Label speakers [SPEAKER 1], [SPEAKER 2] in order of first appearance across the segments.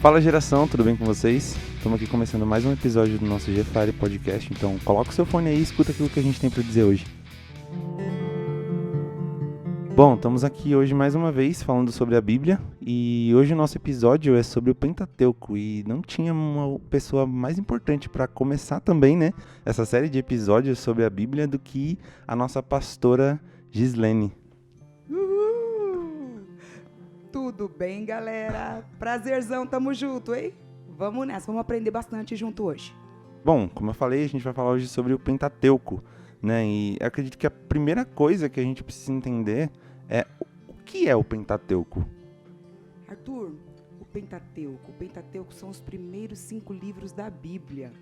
[SPEAKER 1] Fala geração, tudo bem com vocês? Estamos aqui começando mais um episódio do nosso GFire Podcast, então coloca o seu fone aí e escuta aquilo que a gente tem para dizer hoje. Bom, estamos aqui hoje mais uma vez falando sobre a Bíblia e hoje o nosso episódio é sobre o Pentateuco e não tinha uma pessoa mais importante para começar também, né, essa série de episódios sobre a Bíblia do que a nossa pastora Gislene.
[SPEAKER 2] Tudo bem, galera? Prazerzão, tamo junto, hein? Vamos nessa, vamos aprender bastante junto hoje.
[SPEAKER 1] Bom, como eu falei, a gente vai falar hoje sobre o Pentateuco, né? E eu acredito que a primeira coisa que a gente precisa entender é o que é o Pentateuco.
[SPEAKER 2] Arthur, o Pentateuco são os primeiros 5 livros da Bíblia,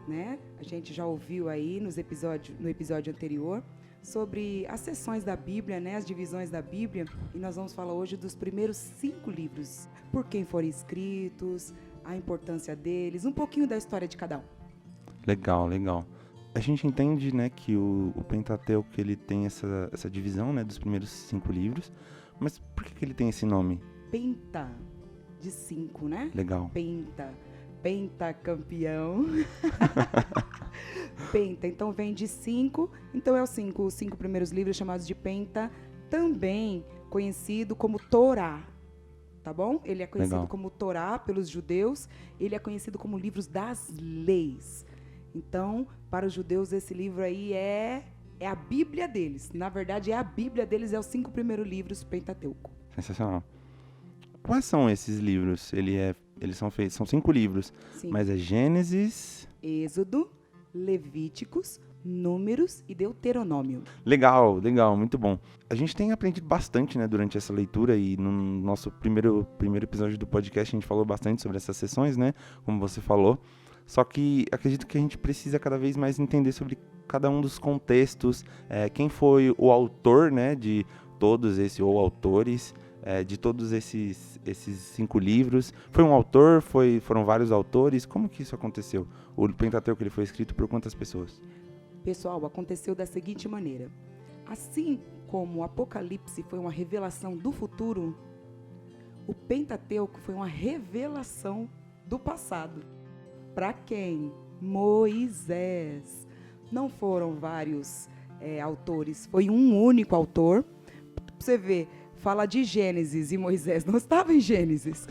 [SPEAKER 2] né? A gente já ouviu aí no episódio anterior sobre as seções da Bíblia, né? As divisões da Bíblia, e nós vamos falar hoje dos primeiros 5 livros, por quem foram escritos, a importância deles, um pouquinho da história de cada um.
[SPEAKER 1] Legal. A gente entende, né, que o Pentateuco ele tem essa divisão, né, dos primeiros 5 livros, mas por que ele tem esse nome?
[SPEAKER 2] Penta, de 5, né?
[SPEAKER 1] Legal.
[SPEAKER 2] Pentacampeão. Penta, então vem de 5, então é os 5 primeiros livros chamados de Penta, também conhecido como Torá, tá bom? Ele é conhecido
[SPEAKER 1] Legal.
[SPEAKER 2] como Torá pelos judeus, ele é conhecido como livros das leis. Então, para os judeus, esse livro aí é a Bíblia deles. Na verdade, a Bíblia deles é os 5 primeiros livros, Pentateuco.
[SPEAKER 1] Sensacional. Quais são esses livros? Eles são 5 livros,
[SPEAKER 2] Sim.
[SPEAKER 1] mas é Gênesis...
[SPEAKER 2] Êxodo, Levíticos, Números e Deuteronômio.
[SPEAKER 1] Legal, muito bom. A gente tem aprendido bastante, né, durante essa leitura e no nosso primeiro episódio do podcast a gente falou bastante sobre essas sessões, né, como você falou. Só que acredito que a gente precisa cada vez mais entender sobre cada um dos contextos, quem foi o autor, né, de todos esses, ou autores, de todos esses 5 livros. Foi um autor? Foram vários autores? Como que isso aconteceu? O Pentateuco ele foi escrito por quantas pessoas?
[SPEAKER 2] Pessoal, aconteceu da seguinte maneira. Assim como o Apocalipse foi uma revelação do futuro, o Pentateuco foi uma revelação do passado. Para quem? Moisés. Não foram vários autores, foi um único autor. Pra você ver, fala de Gênesis e Moisés não estava em Gênesis.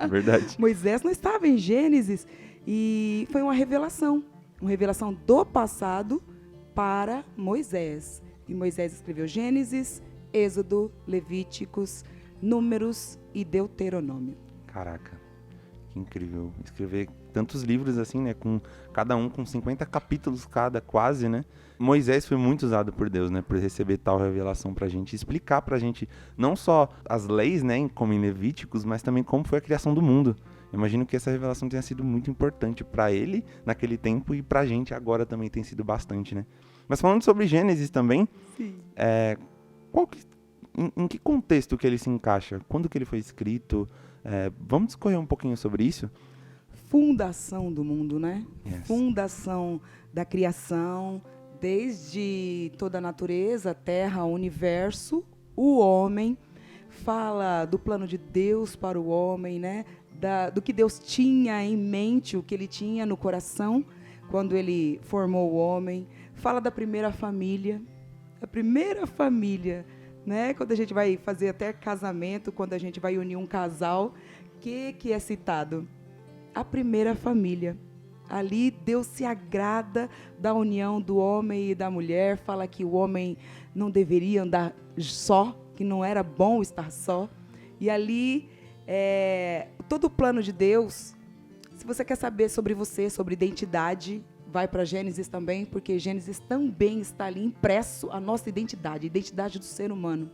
[SPEAKER 1] Verdade.
[SPEAKER 2] Moisés não estava em Gênesis e foi uma revelação do passado para Moisés. E Moisés escreveu Gênesis, Êxodo, Levíticos, Números e Deuteronômio.
[SPEAKER 1] Caraca, que incrível. Escrever tantos livros assim, né, com cada um com 50 capítulos cada, quase, né? Moisés foi muito usado por Deus, né, por receber tal revelação pra gente, explicar pra gente não só as leis, né, como em Levíticos, mas também como foi a criação do mundo. Eu imagino que essa revelação tenha sido muito importante pra ele naquele tempo e pra gente agora também tem sido bastante, né? Mas falando sobre Gênesis também,
[SPEAKER 2] Sim.
[SPEAKER 1] em que contexto que ele se encaixa? Quando que ele foi escrito? Vamos discorrer um pouquinho sobre isso?
[SPEAKER 2] Fundação do mundo, né?
[SPEAKER 1] Yes.
[SPEAKER 2] Fundação da criação, desde toda a natureza, terra, universo, o homem. Fala do plano de Deus para o homem, né? Do que Deus tinha em mente, o que ele tinha no coração quando ele formou o homem. Fala da primeira família. A primeira família, né? Quando a gente vai fazer até casamento, quando a gente vai unir um casal, que é citado? A primeira família. Ali Deus se agrada da união do homem e da mulher, fala que o homem não deveria andar só, que não era bom estar só. E ali, todo o plano de Deus, se você quer saber sobre você, sobre identidade, vai para Gênesis também, porque Gênesis também está ali impresso a nossa identidade, a identidade do ser humano,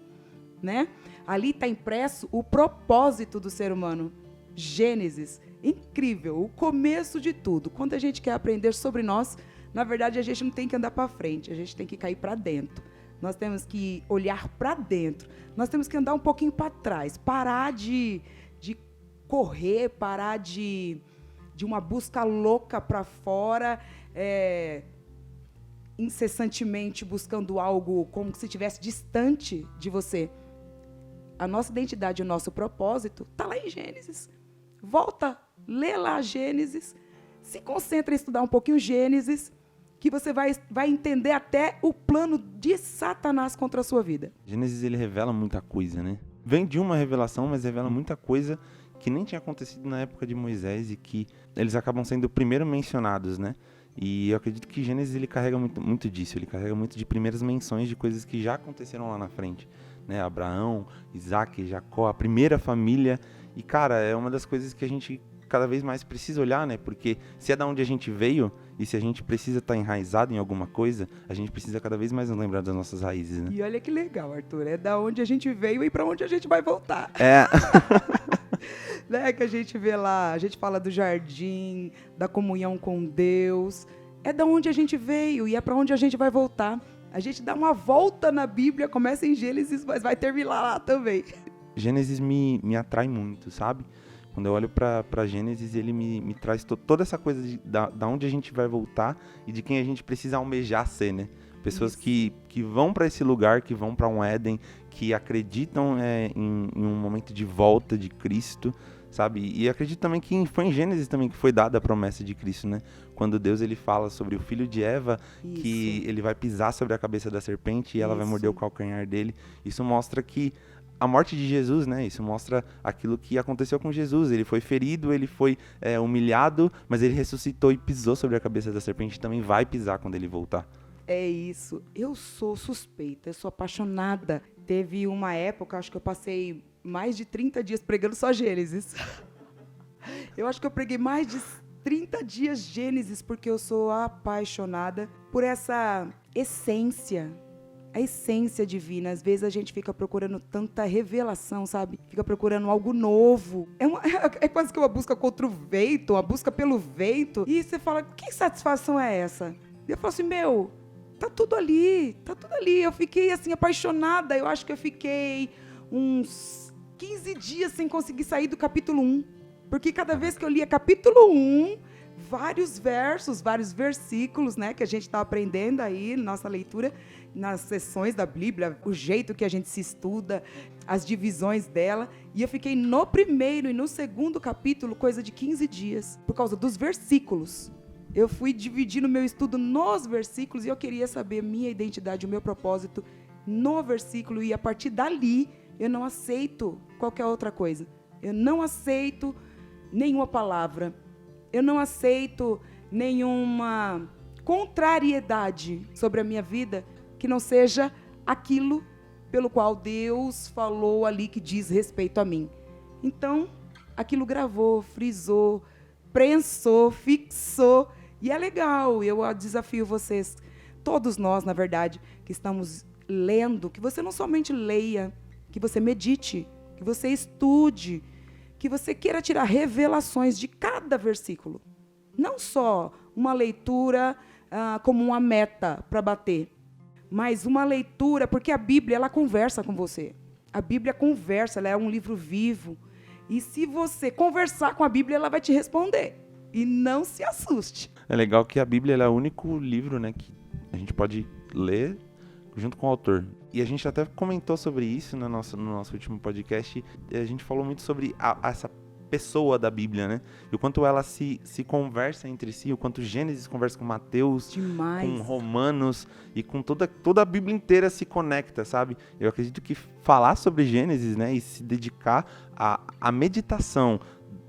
[SPEAKER 2] né? Ali está impresso o propósito do ser humano. Gênesis, incrível, o começo de tudo. Quando a gente quer aprender sobre nós, na verdade a gente não tem que andar para frente, a gente tem que cair para dentro. Nós temos que olhar para dentro, nós temos que andar um pouquinho para trás, parar de correr, parar de uma busca louca para fora, incessantemente buscando algo como se estivesse distante de você. A nossa identidade, o nosso propósito está lá em Gênesis. Volta, lê lá Gênesis, se concentra em estudar um pouquinho Gênesis, que você vai entender até o plano de Satanás contra a sua vida.
[SPEAKER 1] Gênesis, ele revela muita coisa, né? Vem de uma revelação, mas revela muita coisa que nem tinha acontecido na época de Moisés e que eles acabam sendo primeiro mencionados, né? E eu acredito que Gênesis, ele carrega muito disso, ele carrega muito de primeiras menções de coisas que já aconteceram lá na frente, né? Abraão, Isaac, Jacó, a primeira família. E, cara, é uma das coisas que a gente cada vez mais precisa olhar, né? Porque se é da onde a gente veio e se a gente precisa estar enraizado em alguma coisa, a gente precisa cada vez mais nos lembrar das nossas raízes, né?
[SPEAKER 2] E olha que legal, Arthur, é da onde a gente veio e para onde a gente vai voltar.
[SPEAKER 1] É.
[SPEAKER 2] Né, que a gente vê lá, a gente fala do jardim, da comunhão com Deus, é da onde a gente veio e é para onde a gente vai voltar. A gente dá uma volta na Bíblia, começa em Gênesis, mas vai terminar lá também.
[SPEAKER 1] Gênesis me atrai muito, sabe? Quando eu olho para Gênesis, ele me traz toda essa coisa da onde a gente vai voltar e de quem a gente precisa almejar ser, né? Pessoas que vão para esse lugar, que vão para um Éden, que acreditam em um momento de volta de Cristo, sabe? E acredito também que foi em Gênesis também que foi dada a promessa de Cristo, né? Quando Deus ele fala sobre o filho de Eva,
[SPEAKER 2] Isso.
[SPEAKER 1] que ele vai pisar sobre a cabeça da serpente e ela vai morder o calcanhar dele. Isso mostra que a morte de Jesus, né? Isso mostra aquilo que aconteceu com Jesus. Ele foi ferido, ele foi humilhado, mas ele ressuscitou e pisou sobre a cabeça da serpente e também vai pisar quando ele voltar.
[SPEAKER 2] É isso. Eu sou suspeita, eu sou apaixonada. Teve uma época, acho que eu passei mais de 30 dias pregando só Gênesis. Eu acho que eu preguei mais de 30 dias Gênesis, porque eu sou apaixonada por essa essência, a essência divina. Às vezes a gente fica procurando tanta revelação, sabe? Fica procurando algo novo. É quase que uma busca contra o vento, uma busca pelo vento. E você fala, que satisfação é essa? E eu falo assim, tá tudo ali, tá tudo ali. Eu fiquei assim, apaixonada. Eu acho que eu fiquei uns 15 dias sem conseguir sair do capítulo 1. Porque cada vez que eu lia capítulo 1, vários versos, vários versículos, né, que a gente está aprendendo aí na nossa leitura, nas sessões da Bíblia, o jeito que a gente se estuda, as divisões dela. E eu fiquei no primeiro e no segundo capítulo, coisa de 15 dias, por causa dos versículos. Eu fui dividindo meu estudo nos versículos e eu queria saber minha identidade, o meu propósito no versículo. E a partir dali, eu não aceito qualquer outra coisa. Eu não aceito nenhuma palavra. Eu não aceito nenhuma contrariedade sobre a minha vida que não seja aquilo pelo qual Deus falou ali que diz respeito a mim. Então, aquilo gravou, frisou, prensou, fixou. E é legal, eu desafio vocês, todos nós, na verdade, que estamos lendo, que você não somente leia, que você medite, que você estude, que você queira tirar revelações de cada versículo. Não só uma leitura como uma meta para bater, mas uma leitura, porque a Bíblia, ela conversa com você. A Bíblia conversa, ela é um livro vivo. E se você conversar com a Bíblia, ela vai te responder. E não se assuste.
[SPEAKER 1] É legal que a Bíblia ela é o único livro, né, que a gente pode ler junto com o autor. E a gente até comentou sobre isso no nosso último podcast. A gente falou muito sobre essa pessoa da Bíblia, né? E o quanto ela se conversa entre si, o quanto Gênesis conversa com Mateus,
[SPEAKER 2] demais,
[SPEAKER 1] com Romanos e com toda a Bíblia inteira se conecta, sabe? Eu acredito que falar sobre Gênesis, né, e se dedicar à meditação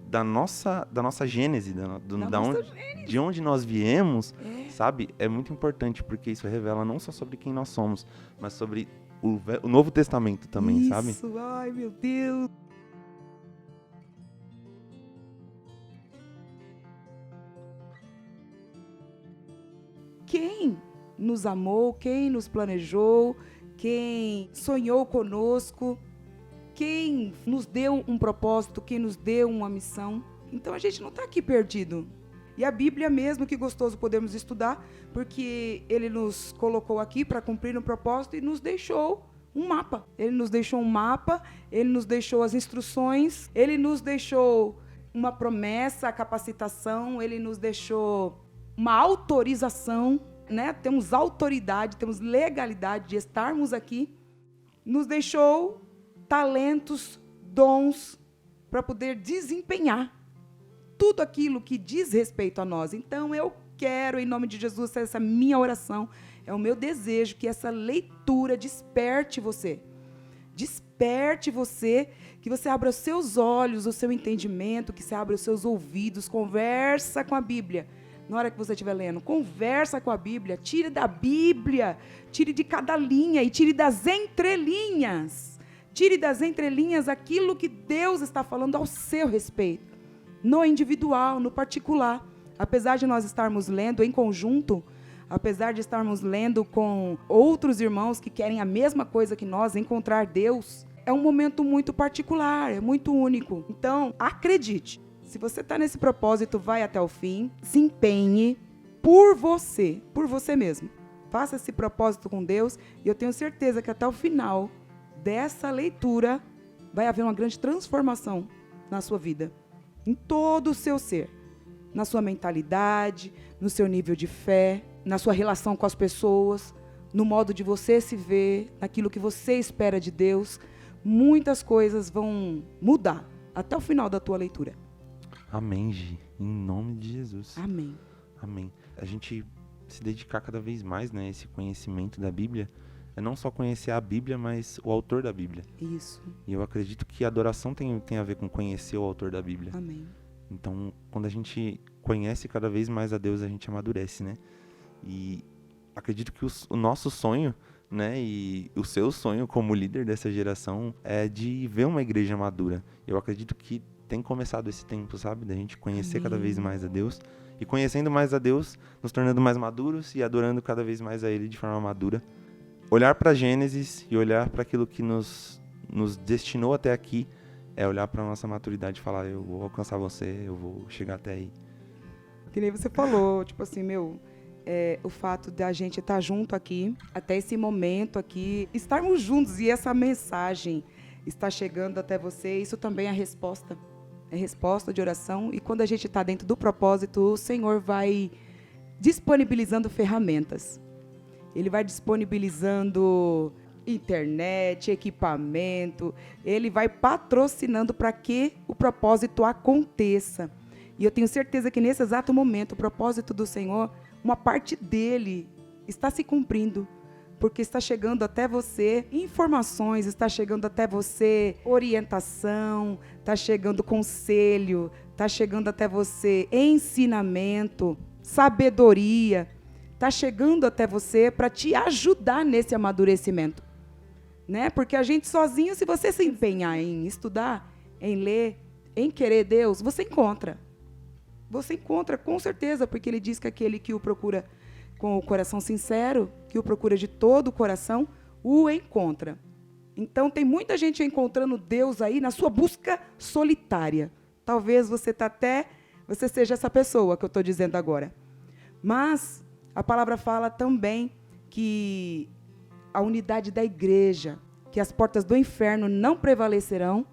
[SPEAKER 1] da nossa Gênese, de onde nós viemos, sabe? É muito importante, porque isso revela não só sobre quem nós somos, mas sobre o Novo Testamento também,
[SPEAKER 2] isso,
[SPEAKER 1] sabe?
[SPEAKER 2] Isso, ai meu Deus. Quem nos amou, quem nos planejou, quem sonhou conosco, quem nos deu um propósito, quem nos deu uma missão. Então a gente não está aqui perdido. E a Bíblia mesmo, que gostoso podermos estudar, porque ele nos colocou aqui para cumprir um propósito e nos deixou um mapa. Ele nos deixou um mapa, ele nos deixou as instruções, ele nos deixou uma promessa, a capacitação, ele nos deixou uma autorização, né? Temos autoridade, temos legalidade de estarmos aqui. Nos deixou talentos, dons para poder desempenhar tudo aquilo que diz respeito a nós. Então, eu quero, em nome de Jesus, essa minha oração, é o meu desejo que essa leitura desperte você. Desperte você, que você abra os seus olhos, o seu entendimento, que você abra os seus ouvidos, conversa com a Bíblia. Na hora que você estiver lendo, conversa com a Bíblia, tire da Bíblia, tire de cada linha e tire das entrelinhas. Tire das entrelinhas aquilo que Deus está falando ao seu respeito, no individual, no particular. Apesar de nós estarmos lendo em conjunto, apesar de estarmos lendo com outros irmãos que querem a mesma coisa que nós, encontrar Deus, é um momento muito particular, é muito único. Então, acredite, se você está nesse propósito, vai até o fim, se empenhe por você mesmo. Faça esse propósito com Deus e eu tenho certeza que até o final dessa leitura vai haver uma grande transformação na sua vida, em todo o seu ser, na sua mentalidade, no seu nível de fé, na sua relação com as pessoas, no modo de você se ver, naquilo que você espera de Deus. Muitas coisas vão mudar até o final da tua leitura.
[SPEAKER 1] Amém, Gi. Em nome de Jesus.
[SPEAKER 2] Amém.
[SPEAKER 1] Amém. A gente se dedicar cada vez mais, né, a esse conhecimento da Bíblia, é não só conhecer a Bíblia, mas o autor da Bíblia.
[SPEAKER 2] Isso.
[SPEAKER 1] E eu acredito que a adoração tem a ver com conhecer o autor da Bíblia.
[SPEAKER 2] Amém.
[SPEAKER 1] Então, quando a gente conhece cada vez mais a Deus, a gente amadurece, né? E acredito que o nosso sonho, né, e o seu sonho como líder dessa geração é de ver uma igreja madura. Eu acredito que tem começado esse tempo, sabe? Da gente conhecer cada vez mais a Deus. E conhecendo mais a Deus, nos tornando mais maduros e adorando cada vez mais a Ele de forma madura. Olhar para Gênesis e olhar para aquilo que nos destinou até aqui é olhar para a nossa maturidade e falar, eu vou alcançar você, eu vou chegar até aí.
[SPEAKER 2] Que nem você falou, tipo assim, o fato da gente estar junto aqui, até esse momento aqui, estarmos juntos e essa mensagem está chegando até você, isso também é resposta. É resposta de oração. E quando a gente está dentro do propósito, o Senhor vai disponibilizando ferramentas. Ele vai disponibilizando internet, equipamento. Ele vai patrocinando para que o propósito aconteça. E eu tenho certeza que nesse exato momento, o propósito do Senhor, uma parte dele está se cumprindo. Porque está chegando até você informações, está chegando até você orientação, está chegando conselho, está chegando até você ensinamento, sabedoria, está chegando até você para te ajudar nesse amadurecimento. Né? Porque a gente sozinho, se você se empenhar em estudar, em ler, em querer Deus, você encontra. Você encontra com certeza, porque ele diz que aquele que o procura com o coração sincero, que o procura de todo o coração, o encontra. Então, tem muita gente encontrando Deus aí na sua busca solitária. Talvez você seja essa pessoa que eu estou dizendo agora. Mas a palavra fala também que a unidade da igreja, que as portas do inferno não prevalecerão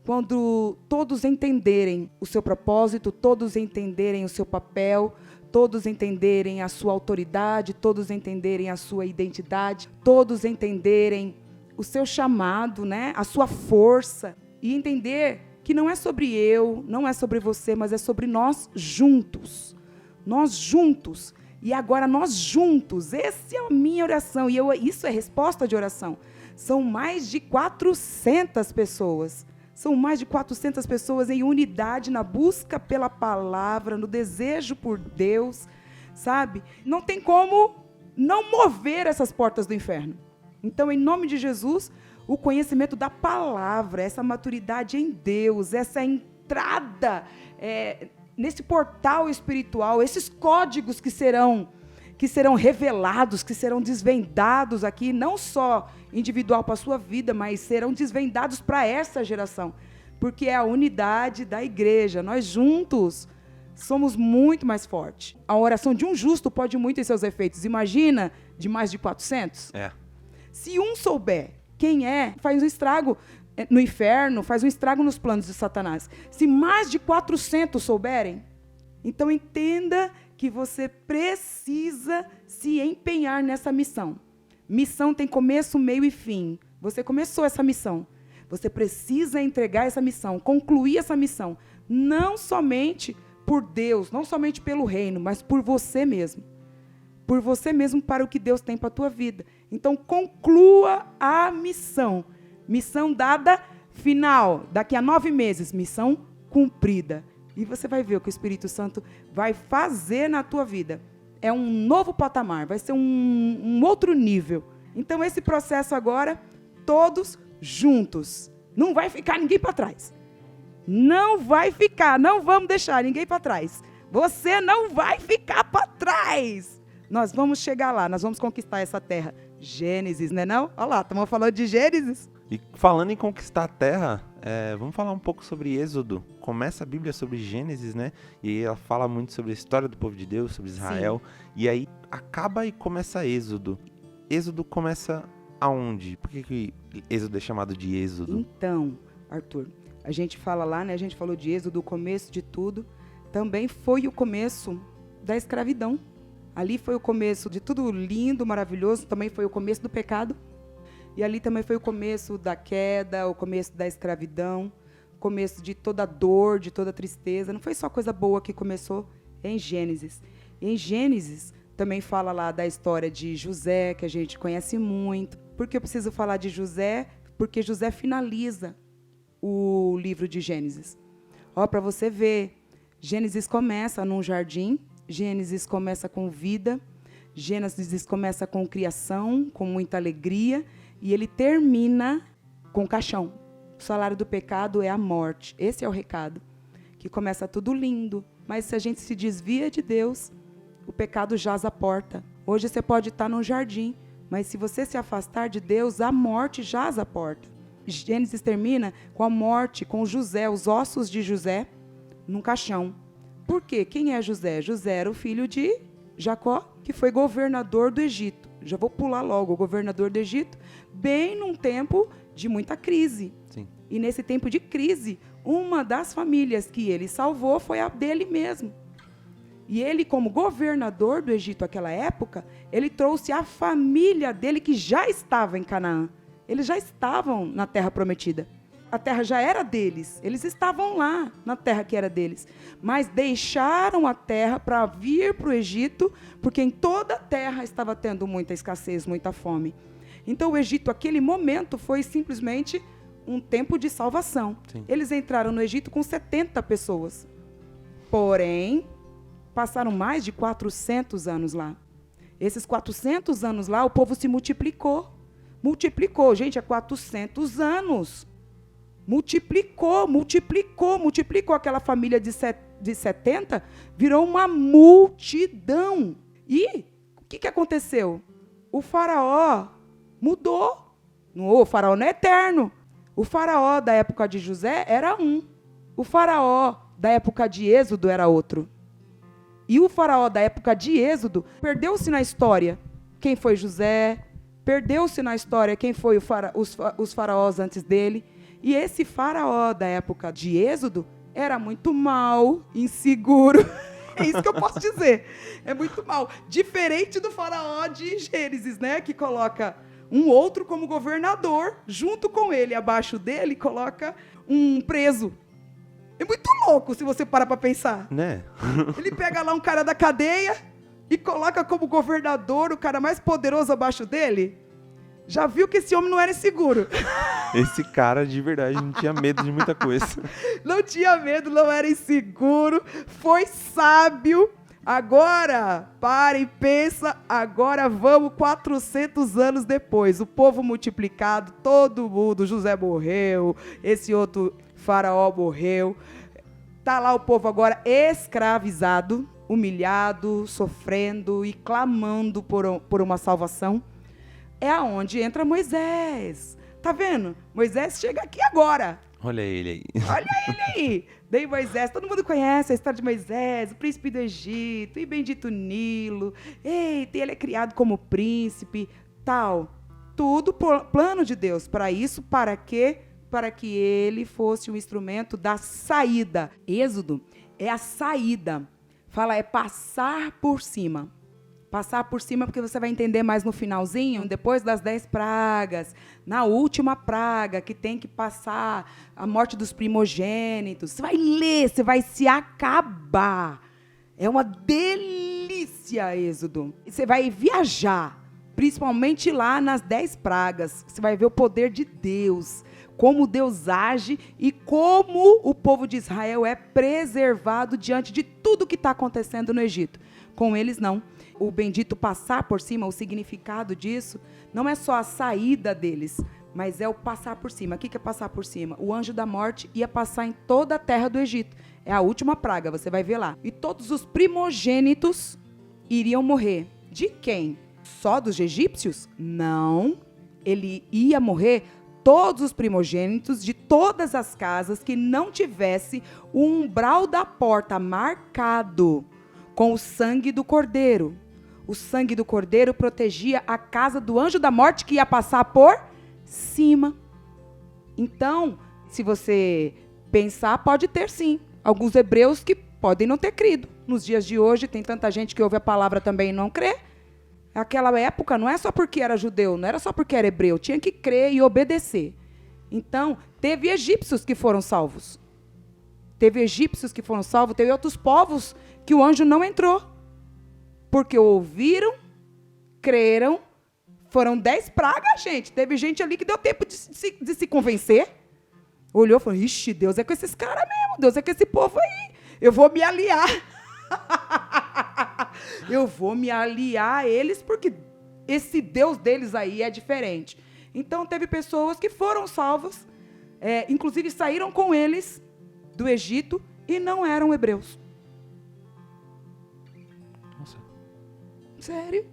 [SPEAKER 2] quando todos entenderem o seu propósito, todos entenderem o seu papel, todos entenderem a sua autoridade, todos entenderem a sua identidade, todos entenderem o seu chamado, né? A sua força, e entender que não é sobre eu, não é sobre você, mas é sobre nós juntos. Nós juntos. E agora nós juntos. Essa é a minha oração. E isso é resposta de oração. São mais de 400 pessoas. São mais de 400 pessoas em unidade, na busca pela palavra, no desejo por Deus, sabe? Não tem como não mover essas portas do inferno. Então, em nome de Jesus, o conhecimento da palavra, essa maturidade em Deus, essa entrada nesse portal espiritual, esses códigos que serão revelados, que serão desvendados aqui, não só individual para a sua vida, mas serão desvendados para essa geração, porque é a unidade da igreja. Nós juntos somos muito mais fortes. A oração de um justo pode muito em seus efeitos. Imagina de mais de 400? Se um souber quem faz um estrago no inferno, faz um estrago nos planos de Satanás. Se mais de 400 souberem, então entenda que você precisa se empenhar nessa missão. Missão tem começo, meio e fim. Você começou essa missão. Você precisa entregar essa missão, concluir essa missão. Não somente por Deus, não somente pelo reino, mas por você mesmo. Por você mesmo, para o que Deus tem para a tua vida. Então, conclua a missão. Missão dada, final. Daqui a 9 meses, missão cumprida. E você vai ver o que o Espírito Santo vai fazer na tua vida. É um novo patamar, vai ser um outro nível. Então, esse processo agora, todos juntos. Não vai ficar ninguém para trás. Não vai ficar, não vamos deixar ninguém para trás. Você não vai ficar para trás. Nós vamos chegar lá, nós vamos conquistar essa terra. Gênesis, né não? Olha lá, estamos falando de Gênesis.
[SPEAKER 1] E falando em conquistar a terra, vamos falar um pouco sobre Êxodo. Começa a Bíblia sobre Gênesis, né? E ela fala muito sobre a história do povo de Deus, sobre Israel. Sim. E aí acaba e começa Êxodo. Êxodo começa aonde? Por que Êxodo é chamado de Êxodo?
[SPEAKER 2] Então, Arthur, a gente fala lá, né? A gente falou de Êxodo, o começo de tudo. Também foi o começo da escravidão. Ali foi o começo de tudo lindo, maravilhoso. Também foi o começo do pecado. E ali também foi o começo da queda, o começo da escravidão, o começo de toda dor, de toda tristeza. Não foi só coisa boa que começou em Gênesis. E em Gênesis também fala lá da história de José, que a gente conhece muito. Por que eu preciso falar de José? Porque José finaliza o livro de Gênesis. Ó, para você ver, Gênesis começa num jardim, Gênesis começa com vida, Gênesis começa com criação, com muita alegria, e ele termina com caixão. O salário do pecado é a morte. Esse é o recado. Que começa tudo lindo, mas se a gente se desvia de Deus, o pecado jaz à porta. Hoje você pode estar num jardim, mas se você se afastar de Deus, a morte jaz à porta. Gênesis termina com a morte, com José, os ossos de José, num caixão. Por quê? Quem é José? José era o filho de Jacó, que foi governador do Egito. Já vou pular logo, o governador do Egito, bem num tempo de muita crise.
[SPEAKER 1] Sim.
[SPEAKER 2] E nesse tempo de crise, uma das famílias que ele salvou foi a dele mesmo. E ele, como governador do Egito naquela época, ele trouxe a família dele que já estava em Canaã. Eles já estavam na terra prometida. A terra já era deles. Eles estavam lá na terra que era deles. Mas deixaram a terra para vir para o Egito, porque em toda a terra estava tendo muita escassez, muita fome. Então o Egito, aquele momento, foi simplesmente um tempo de salvação.
[SPEAKER 1] Sim.
[SPEAKER 2] Eles entraram no Egito com 70 pessoas. Porém, passaram mais de 400 anos lá. Esses 400 anos lá, o povo se multiplicou. Multiplicou, gente, há 400 anos. Multiplicou aquela família de 70, virou uma multidão. E o que aconteceu? O faraó mudou. O faraó não é eterno. O faraó da época de José era um. O faraó da época de Êxodo era outro. E o faraó da época de Êxodo perdeu-se na história. Quem foi José? Perdeu-se na história quem foi os faraós antes dele. E esse faraó da época de Êxodo era muito mau, inseguro. É isso que eu posso dizer. É muito mau. Diferente do faraó de Gênesis, né? Que coloca um outro como governador, junto com ele, abaixo dele, coloca um preso. É muito louco, se você parar para pensar.
[SPEAKER 1] Né?
[SPEAKER 2] Ele pega lá um cara da cadeia e coloca como governador o cara mais poderoso abaixo dele. Já viu que esse homem não era inseguro.
[SPEAKER 1] Esse cara, de verdade, não tinha medo de muita coisa.
[SPEAKER 2] Não tinha medo, não era inseguro, foi sábio. Agora, para e pensa, agora vamos 400 anos depois. O povo multiplicado, todo mundo, José morreu, esse outro faraó morreu. Tá lá o povo agora escravizado, humilhado, sofrendo e clamando por uma salvação. É aonde entra Moisés. Tá vendo? Moisés chega aqui agora.
[SPEAKER 1] Olha ele aí.
[SPEAKER 2] Olha ele aí. Daí Moisés, todo mundo conhece a história de Moisés, o príncipe do Egito, e bendito Nilo. Eita, ele é criado como príncipe, tal. Tudo plano de Deus. Para isso, para quê? Para que ele fosse um instrumento da saída. Êxodo é a saída. Fala, é passar por cima. Passar por cima, porque você vai entender mais no finalzinho, depois das 10 pragas, na última praga, que tem que passar a morte dos primogênitos. Você vai ler, você vai se acabar. É uma delícia, Êxodo. Você vai viajar, principalmente lá nas 10 pragas. Você vai ver o poder de Deus, como Deus age e como o povo de Israel é preservado diante de tudo que está acontecendo no Egito. Com eles, não. O bendito passar por cima, o significado disso, não é só a saída deles, mas é o passar por cima. O que é passar por cima? O anjo da morte ia passar em toda a terra do Egito. É a última praga, você vai ver lá. E todos os primogênitos iriam morrer. De quem? Só dos egípcios? Não. Ele ia morrer todos os primogênitos de todas as casas que não tivesse o umbral da porta marcado com o sangue do cordeiro. O sangue do cordeiro protegia a casa do anjo da morte que ia passar por cima. Então, se você pensar, pode ter sim alguns hebreus que podem não ter crido. Nos dias de hoje, tem tanta gente que ouve a palavra também e não crê. Naquela época, não é só porque era judeu, não era só porque era hebreu, tinha que crer e obedecer. Então, teve egípcios que foram salvos. Teve egípcios que foram salvos, teve outros povos que o anjo não entrou. Porque ouviram, creram, foram 10 pragas, gente. Teve gente ali que deu tempo de se convencer. Olhou e falou, ixi, Deus é com esses caras mesmo, Deus é com esse povo aí. Eu vou me aliar. Eu vou me aliar a eles porque esse Deus deles aí é diferente. Então, teve pessoas que foram salvas, inclusive saíram com eles do Egito e não eram hebreus.
[SPEAKER 1] Nossa.
[SPEAKER 2] Sério?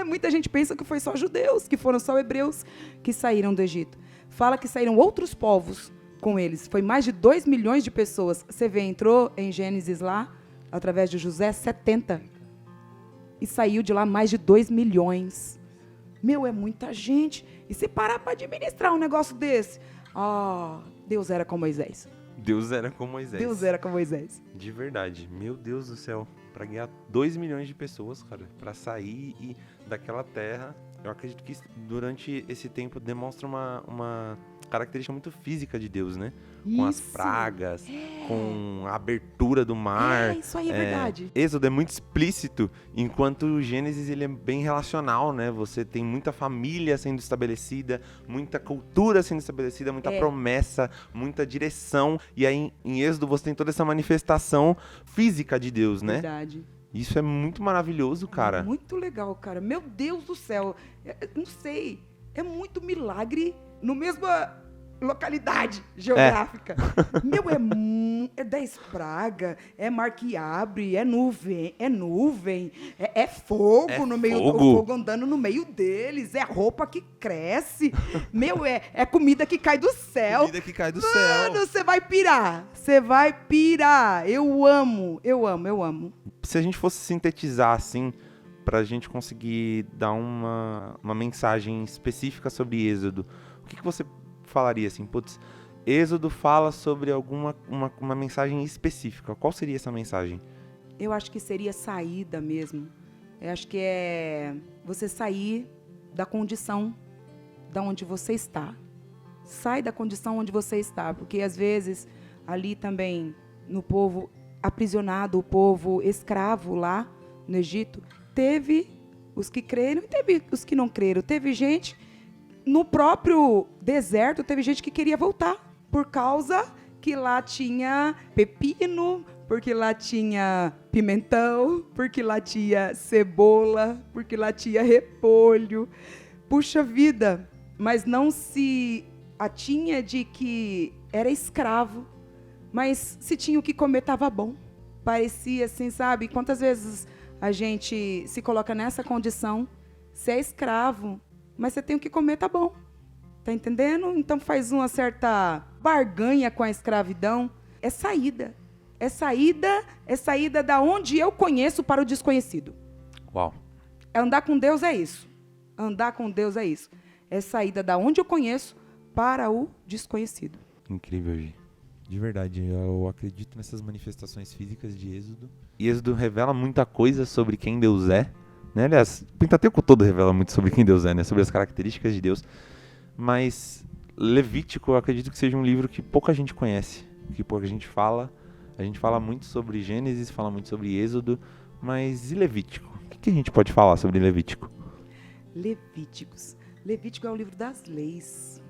[SPEAKER 2] Muita gente pensa que foi só judeus, que foram só hebreus que saíram do Egito. Fala que saíram outros povos com eles. Foi mais de 2 milhões de pessoas. Você vê, entrou em Gênesis lá, através de José, 70. E saiu de lá mais de 2 milhões. Meu, é muita gente. E se parar para administrar um negócio desse? Deus era com Moisés.
[SPEAKER 1] Deus era com Moisés.
[SPEAKER 2] Deus era com Moisés.
[SPEAKER 1] De verdade. Meu Deus do céu. Para ganhar 2 milhões de pessoas, cara. Para sair daquela terra. Eu acredito que durante esse tempo demonstra uma característica muito física de Deus, né? Com as pragas, com a abertura do mar.
[SPEAKER 2] Isso aí é verdade.
[SPEAKER 1] Êxodo é muito explícito, enquanto o Gênesis ele é bem relacional, né? Você tem muita família sendo estabelecida, muita cultura sendo estabelecida, muita promessa, muita direção. E aí em Êxodo você tem toda essa manifestação física de Deus, né?
[SPEAKER 2] Verdade.
[SPEAKER 1] Isso é muito maravilhoso, cara.
[SPEAKER 2] Muito legal, cara. Meu Deus do céu. Não sei. É muito milagre no mesma localidade geográfica. Meu, é 10 pragas, é mar que abre, é nuvem, é fogo no meio, o fogo andando no meio deles, é roupa que cresce. Meu, é comida que cai do céu.
[SPEAKER 1] Comida que cai do céu.
[SPEAKER 2] Mano, você vai pirar. Você vai pirar. Eu amo.
[SPEAKER 1] Se a gente fosse sintetizar assim, pra gente conseguir dar uma mensagem específica sobre Êxodo, o que você falaria assim? Putz, Êxodo fala sobre uma mensagem específica. Qual seria essa mensagem?
[SPEAKER 2] Eu acho que seria saída mesmo. Eu acho que é você sair da condição da onde você está. Sai da condição onde você está, porque às vezes ali também no povo aprisionado, o povo escravo lá no Egito, teve os que creram e teve os que não creram. Teve gente no próprio deserto, teve gente que queria voltar por causa que lá tinha pepino, porque lá tinha pimentão, porque lá tinha cebola, porque lá tinha repolho. Puxa vida, mas não se atinha de que era escravo, mas se tinha o que comer, estava bom. Parecia assim, sabe? Quantas vezes a gente se coloca nessa condição, você é escravo, mas você tem o que comer, tá bom. Tá entendendo? Então faz uma certa barganha com a escravidão. É saída. É saída da onde eu conheço para o desconhecido.
[SPEAKER 1] Uau.
[SPEAKER 2] Andar com Deus é isso. Andar com Deus é isso. É saída da onde eu conheço para o desconhecido.
[SPEAKER 1] Incrível, Gi.
[SPEAKER 3] De verdade, eu acredito nessas manifestações físicas de Êxodo.
[SPEAKER 1] E Êxodo revela muita coisa sobre quem Deus é, né? Aliás, o Pentateuco todo revela muito sobre quem Deus é, né? Sobre as características de Deus. Mas Levítico, eu acredito que seja um livro que pouca gente conhece, que pouca gente fala. A gente fala muito sobre Gênesis, fala muito sobre Êxodo, mas e Levítico? O que a gente pode falar sobre Levítico?
[SPEAKER 2] Levítico é o livro das leis.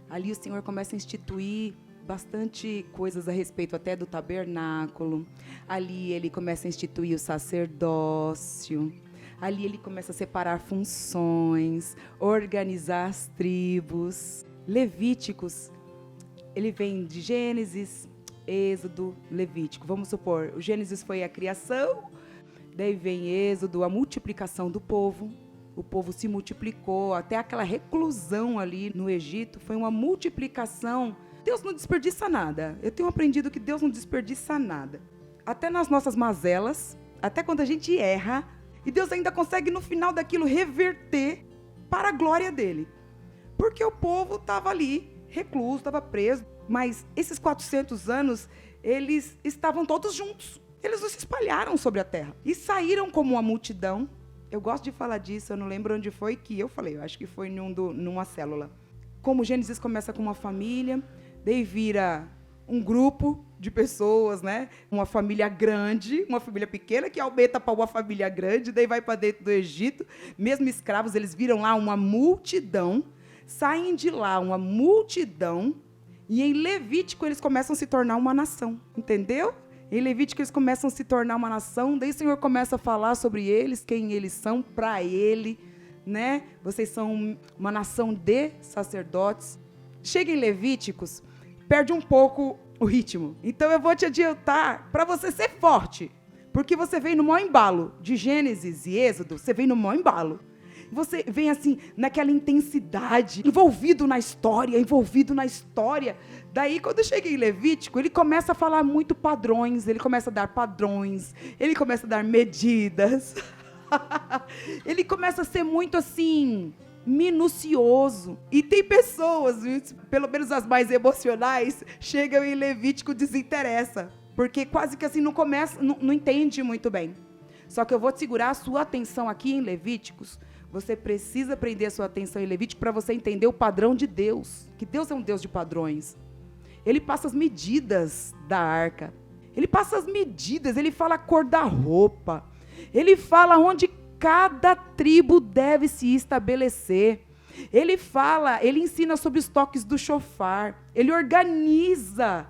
[SPEAKER 2] Ali o Senhor começa a instituir bastante coisas a respeito até do tabernáculo. Ali ele começa a instituir o sacerdócio. Ali ele começa a separar funções, organizar as tribos. Levíticos, ele vem de Gênesis, Êxodo, Levítico. Vamos supor, o Gênesis foi a criação, daí vem Êxodo, a multiplicação do povo. O povo se multiplicou, até aquela reclusão ali no Egito foi uma multiplicação. Deus não desperdiça nada. Eu tenho aprendido que Deus não desperdiça nada. Até nas nossas mazelas, até quando a gente erra, e Deus ainda consegue no final daquilo reverter para a glória dele. Porque o povo estava ali, recluso, estava preso. Mas esses 400 anos, eles estavam todos juntos. Eles não se espalharam sobre a terra. E saíram como uma multidão. Eu gosto de falar disso, eu não lembro onde foi que eu falei. Eu acho que foi numa célula. Como Gênesis começa com uma família, daí vira um grupo de pessoas, né? Uma família grande, uma família pequena que aumenta para uma família grande, daí vai para dentro do Egito. Mesmo escravos, eles viram lá uma multidão, saem de lá uma multidão, e em Levítico eles começam a se tornar uma nação, entendeu? Em Levítico eles começam a se tornar uma nação, daí o Senhor começa a falar sobre eles, quem eles são para ele, né? Vocês são uma nação de sacerdotes. Chega em Levíticos, perde um pouco o ritmo. Então eu vou te adiantar para você ser forte, porque você vem no maior embalo de Gênesis e Êxodo, você vem no maior embalo. Você vem assim, naquela intensidade, envolvido na história. Daí, quando chega em Levítico, ele começa a falar muito padrões, ele começa a dar padrões, ele começa a dar medidas. Ele começa a ser muito assim, minucioso. E tem pessoas, pelo menos as mais emocionais, chegam em Levítico e desinteressa. Porque quase que assim não entende muito bem. Só que eu vou te segurar a sua atenção aqui em Levíticos. Você precisa prender a sua atenção em Levítico para você entender o padrão de Deus. Que Deus é um Deus de padrões. Ele passa as medidas da arca. Ele passa as medidas, ele fala a cor da roupa. Ele fala onde cada tribo deve se estabelecer. Ele ensina sobre os toques do chofar. Ele organiza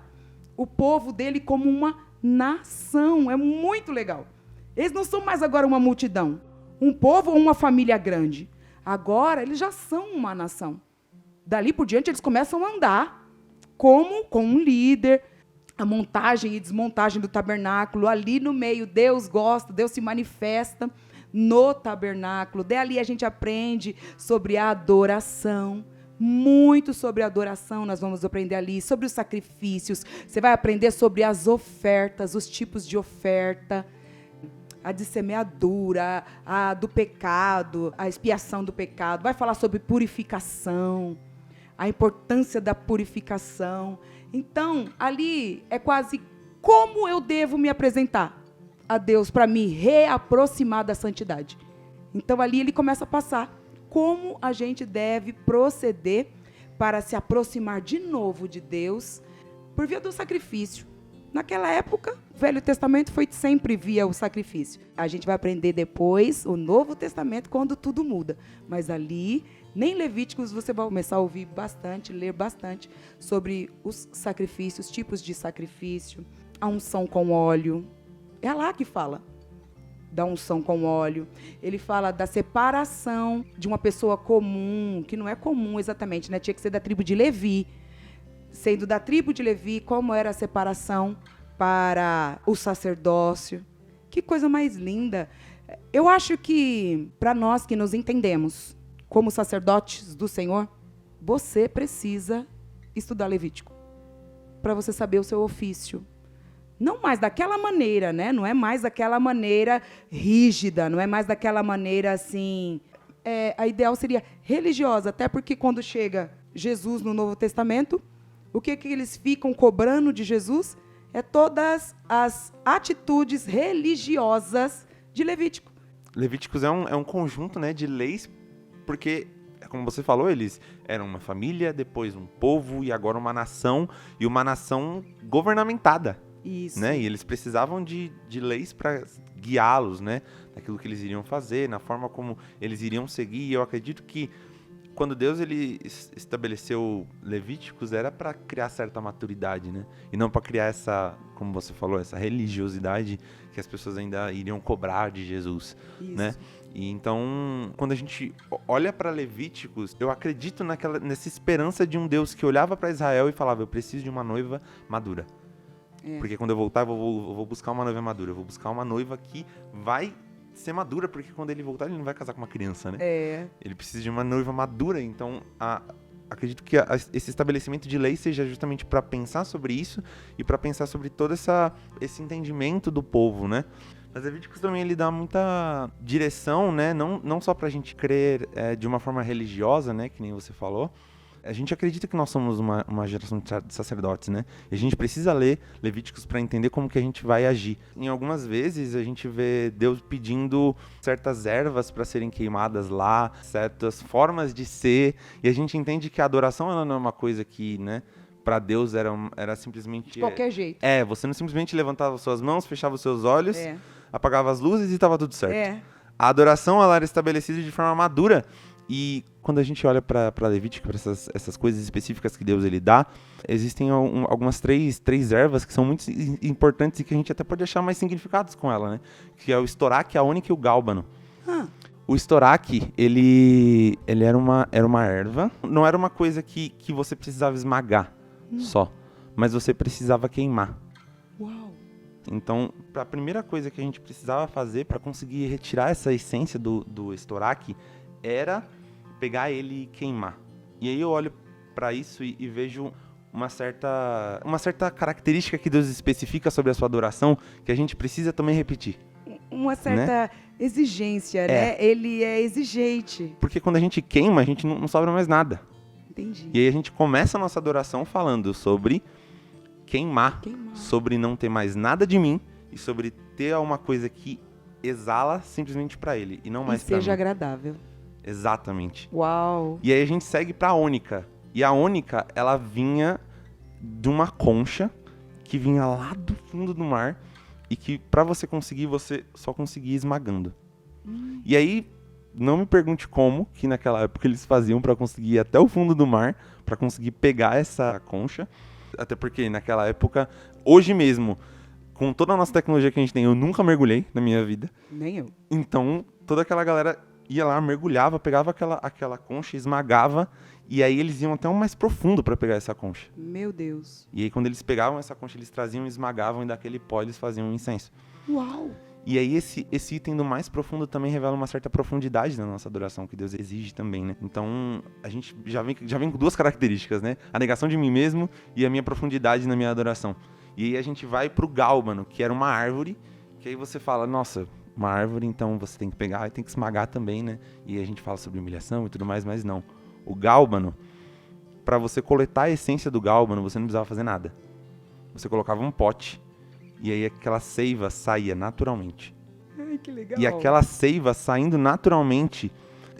[SPEAKER 2] o povo dele como uma nação. É muito legal. Eles não são mais agora uma multidão, um povo ou uma família grande. Agora eles já são uma nação. Dali por diante eles começam a andar como com um líder. A montagem e desmontagem do tabernáculo, ali no meio, Deus gosta, Deus se manifesta no tabernáculo. Dali a gente aprende sobre a adoração, muito sobre a adoração nós vamos aprender ali, sobre os sacrifícios. Você vai aprender sobre as ofertas, os tipos de oferta, a de semeadura, a do pecado, a expiação do pecado. Vai falar sobre purificação, a importância da purificação. Então, ali é quase como eu devo me apresentar a Deus para me reaproximar da santidade. Então, ali ele começa a passar como a gente deve proceder para se aproximar de novo de Deus por via do sacrifício. Naquela época, o Velho Testamento foi sempre via o sacrifício. A gente vai aprender depois o Novo Testamento quando tudo muda. Mas ali, nem Levíticos, você vai começar a ouvir bastante, ler bastante sobre os sacrifícios, tipos de sacrifício, a unção com óleo. É lá que fala da unção com óleo. Ele fala da separação de uma pessoa comum, que não é comum exatamente, né? Tinha que ser da tribo de Levi. Sendo da tribo de Levi, como era a separação para o sacerdócio. Que coisa mais linda. Eu acho que, para nós que nos entendemos como sacerdotes do Senhor, você precisa estudar Levítico, para você saber o seu ofício. Não mais daquela maneira, né? Não é mais daquela maneira rígida, não é mais daquela maneira assim... a ideal seria religiosa, até porque quando chega Jesus no Novo Testamento, o que eles ficam cobrando de Jesus é todas as atitudes religiosas de Levítico.
[SPEAKER 1] Levíticos é um conjunto, né, de leis, porque, como você falou, eles eram uma família, depois um povo e agora uma nação, e uma nação governamentada.
[SPEAKER 2] Isso.
[SPEAKER 1] Né? E eles precisavam de leis para guiá-los, né? Naquilo que eles iriam fazer, na forma como eles iriam seguir. E eu acredito que quando Deus ele estabeleceu Levíticos era para criar certa maturidade, né? E não para criar essa, como você falou, essa religiosidade que as pessoas ainda iriam cobrar de Jesus,
[SPEAKER 2] Isso.
[SPEAKER 1] né? E então, quando a gente olha para Levíticos, eu acredito nessa esperança de um Deus que olhava para Israel e falava: eu preciso de uma noiva madura. Porque quando eu voltar, eu vou buscar uma noiva madura. Eu vou buscar uma noiva que vai ser madura, porque quando ele voltar, ele não vai casar com uma criança, né? Ele precisa de uma noiva madura. Então, acredito que esse estabelecimento de lei seja justamente para pensar sobre isso e para pensar sobre todo esse entendimento do povo, né? Mas Levíticos também ele dá muita direção, né? Não só pra gente crer de uma forma religiosa, né? Que nem você falou. A gente acredita que nós somos uma geração de sacerdotes, né? E a gente precisa ler Levíticos para entender como que a gente vai agir. Em algumas vezes a gente vê Deus pedindo certas ervas para serem queimadas lá, certas formas de ser, e a gente entende que a adoração ela não é uma coisa que, né, para Deus era simplesmente...
[SPEAKER 2] De qualquer jeito.
[SPEAKER 1] Você não simplesmente levantava suas mãos, fechava os seus olhos, apagava as luzes e estava tudo certo. A adoração ela era estabelecida de forma madura. E quando a gente olha para Levítico, para essas coisas específicas que Deus ele dá, existem algumas três ervas que são muito importantes e que a gente até pode achar mais significados com ela, né? Que é o estoraque, a ônica e o gálbano. O estoraque, ele era uma erva, não era uma coisa que você precisava esmagar só, mas você precisava queimar.
[SPEAKER 2] Uau!
[SPEAKER 1] Então, a primeira coisa que a gente precisava fazer para conseguir retirar essa essência do estoraque era pegar ele e queimar. E aí eu olho para isso e vejo uma certa característica que Deus especifica sobre a sua adoração que a gente precisa também repetir.
[SPEAKER 2] Uma certa exigência, né? Ele é exigente.
[SPEAKER 1] Porque quando a gente queima, a gente não sobra mais nada.
[SPEAKER 2] Entendi.
[SPEAKER 1] E aí a gente começa a nossa adoração falando sobre queimar, sobre não ter mais nada de mim e sobre ter uma coisa que exala simplesmente para ele e não mais para mim.
[SPEAKER 2] E seja agradável.
[SPEAKER 1] Exatamente.
[SPEAKER 2] Uau!
[SPEAKER 1] E aí a gente segue pra ônica. E a ônica, ela vinha de uma concha que vinha lá do fundo do mar e que pra você conseguir, você só conseguia esmagando. E aí, não me pergunte como, que naquela época eles faziam pra conseguir ir até o fundo do mar, pra conseguir pegar essa concha. Até porque naquela época, hoje mesmo, com toda a nossa tecnologia que a gente tem, eu nunca mergulhei na minha vida.
[SPEAKER 2] Nem eu.
[SPEAKER 1] Então, toda aquela galera ia lá, mergulhava, pegava aquela concha, esmagava, e aí eles iam até um mais profundo para pegar essa concha.
[SPEAKER 2] Meu Deus.
[SPEAKER 1] E aí quando eles pegavam essa concha, eles traziam, esmagavam, e daquele pó eles faziam um incenso.
[SPEAKER 2] Uau!
[SPEAKER 1] E aí esse item do mais profundo também revela uma certa profundidade na nossa adoração, que Deus exige também, né? Então, a gente já vem com duas características, né? A negação de mim mesmo e a minha profundidade na minha adoração. E aí a gente vai pro gálbano, que era uma árvore, que aí você fala, nossa, uma árvore, então você tem que pegar e tem que esmagar também, né? E a gente fala sobre humilhação e tudo mais, mas não. O gálbano, para você coletar a essência do gálbano, você não precisava fazer nada. Você colocava um pote e aí aquela seiva saía naturalmente.
[SPEAKER 2] Ai, que legal.
[SPEAKER 1] E aquela seiva saindo naturalmente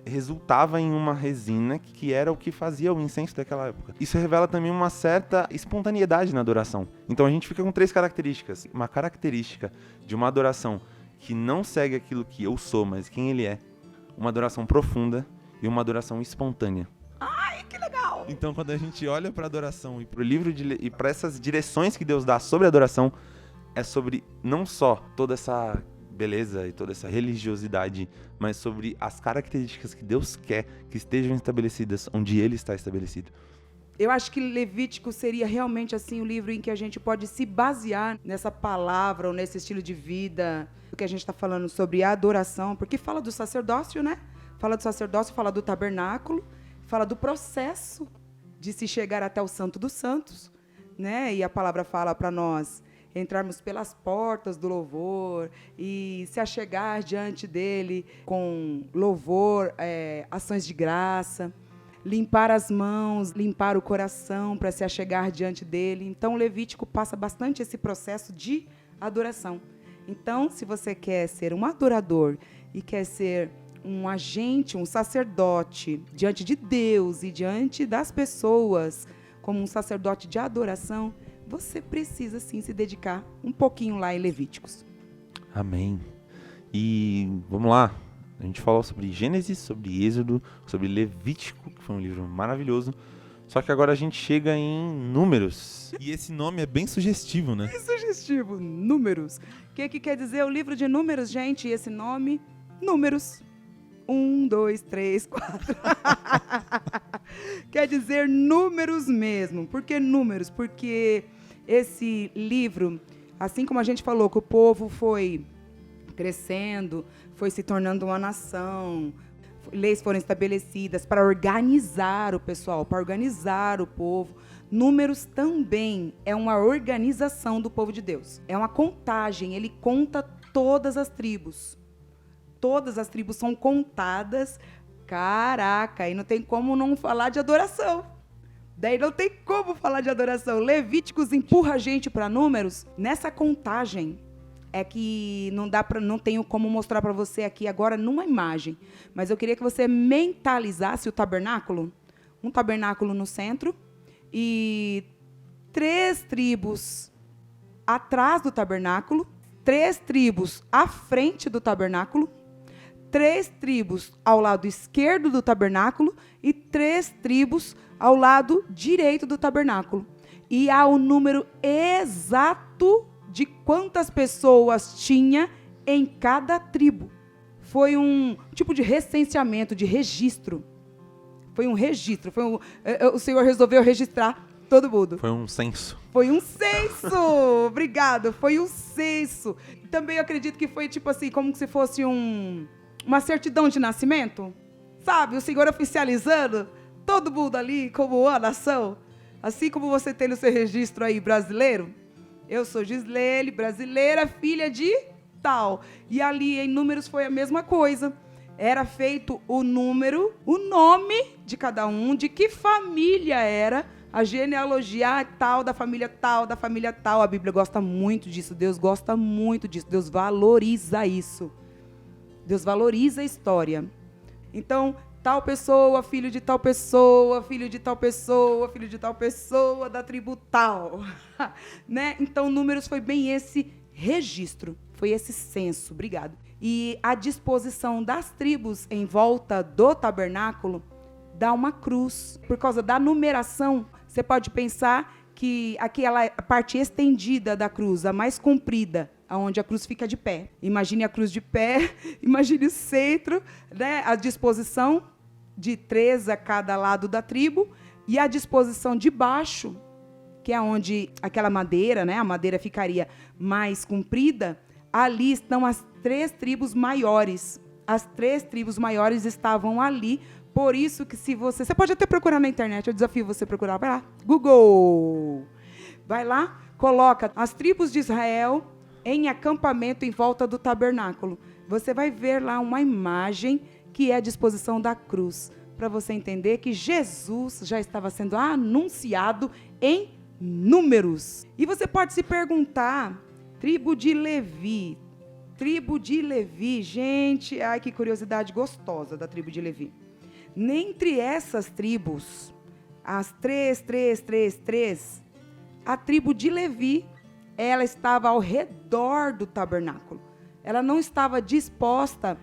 [SPEAKER 1] resultava em uma resina que era o que fazia o incenso daquela época. Isso revela também uma certa espontaneidade na adoração. Então a gente fica com três características. Uma característica de uma adoração que não segue aquilo que eu sou, mas quem ele é. Uma adoração profunda e uma adoração espontânea.
[SPEAKER 2] Ai, que legal!
[SPEAKER 1] Então, quando a gente olha para a adoração e para o livro e para essas direções que Deus dá sobre a adoração, é sobre não só toda essa beleza e toda essa religiosidade, mas sobre as características que Deus quer que estejam estabelecidas onde Ele está estabelecido.
[SPEAKER 2] Eu acho que Levítico seria realmente assim o livro em que a gente pode se basear nessa palavra ou nesse estilo de vida, o que a gente está falando sobre a adoração, porque fala do sacerdócio, né? Fala do sacerdócio, fala do tabernáculo, fala do processo de se chegar até o Santo dos Santos, né? E a palavra fala para nós entrarmos pelas portas do louvor e se achegar diante dele com louvor, ações de graça, limpar as mãos, limpar o coração para se achegar diante dele. Então, o Levítico passa bastante esse processo de adoração. Então, se você quer ser um adorador e quer ser um agente, um sacerdote diante de Deus e diante das pessoas, como um sacerdote de adoração, você precisa sim se dedicar um pouquinho lá em Levíticos.
[SPEAKER 1] Amém. E vamos lá. A gente falou sobre Gênesis, sobre Êxodo, sobre Levítico, que foi um livro maravilhoso. Só que agora a gente chega em Números.
[SPEAKER 3] E esse nome é bem sugestivo, né?
[SPEAKER 2] Que sugestivo, Números. O que quer dizer o livro de Números, gente? Esse nome, Números. 1, 2, 3, 4. Quer dizer números mesmo. Por que números? Porque esse livro, assim como a gente falou que o povo foi crescendo, foi se tornando uma nação, leis foram estabelecidas para organizar o pessoal, para organizar o povo. Números também é uma organização do povo de Deus. É uma contagem, ele conta todas as tribos. Todas as tribos são contadas. Caraca, aí não tem como não falar de adoração. Daí não tem como falar de adoração. Levíticos empurra a gente para Números. Nessa contagem é que não tenho como mostrar para você aqui agora numa imagem. Mas eu queria que você mentalizasse o tabernáculo. Um tabernáculo no centro e 3 tribos atrás do tabernáculo, 3 tribos à frente do tabernáculo, 3 tribos ao lado esquerdo do tabernáculo e 3 tribos ao lado direito do tabernáculo. E há o número exato de quantas pessoas tinha em cada tribo. Foi um tipo de recenseamento, de registro. Foi um registro. O Senhor resolveu registrar todo mundo.
[SPEAKER 1] Foi um censo.
[SPEAKER 2] Foi um censo! Obrigado, foi um censo. Também eu acredito que foi tipo assim, como se fosse uma certidão de nascimento. Sabe, o Senhor oficializando todo mundo ali como uma nação. Assim como você tem no seu registro aí brasileiro. Eu sou Gislene, brasileira, filha de tal. E ali em Números foi a mesma coisa. Era feito o número, o nome de cada um, de que família era, a genealogia tal, da família tal, da família tal. A Bíblia gosta muito disso, Deus gosta muito disso, Deus valoriza isso. Deus valoriza a história. Então, tal pessoa, filho de tal pessoa, filho de tal pessoa, filho de tal pessoa, da tribo tal. Né? Então, Números foi bem esse registro, foi esse censo. Obrigado. E a disposição das tribos em volta do tabernáculo dá uma cruz. Por causa da numeração, você pode pensar que aquela parte estendida da cruz, a mais comprida, onde a cruz fica de pé. Imagine a cruz de pé, imagine o centro, né? A disposição de 3 a cada lado da tribo e a disposição de baixo, que é onde aquela madeira, né? A madeira ficaria mais comprida. Ali estão as 3 tribos maiores. As 3 tribos maiores estavam ali. Por isso que se você pode até procurar na internet, eu desafio você a procurar, vai lá, Google. Vai lá, coloca as tribos de Israel em acampamento em volta do tabernáculo. Você vai ver lá uma imagem que é a disposição da cruz, para você entender que Jesus já estava sendo anunciado em Números. E você pode se perguntar, tribo de Levi, gente, ai que curiosidade gostosa da tribo de Levi. Dentre essas tribos, as 3, a tribo de Levi, ela estava ao redor do tabernáculo. Ela não estava disposta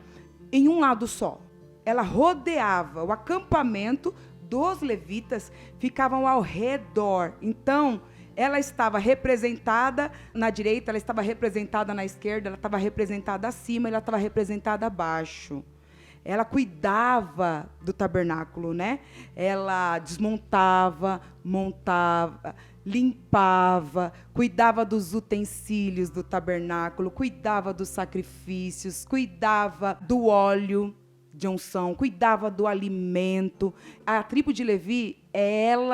[SPEAKER 2] em um lado só. Ela rodeava o acampamento dos levitas, ficavam ao redor. Então, ela estava representada na direita, ela estava representada na esquerda, ela estava representada acima, ela estava representada abaixo. Ela cuidava do tabernáculo, né? Ela desmontava, montava, limpava, cuidava dos utensílios do tabernáculo, cuidava dos sacrifícios, cuidava do óleo de unção, cuidava do alimento. A tribo de Levi,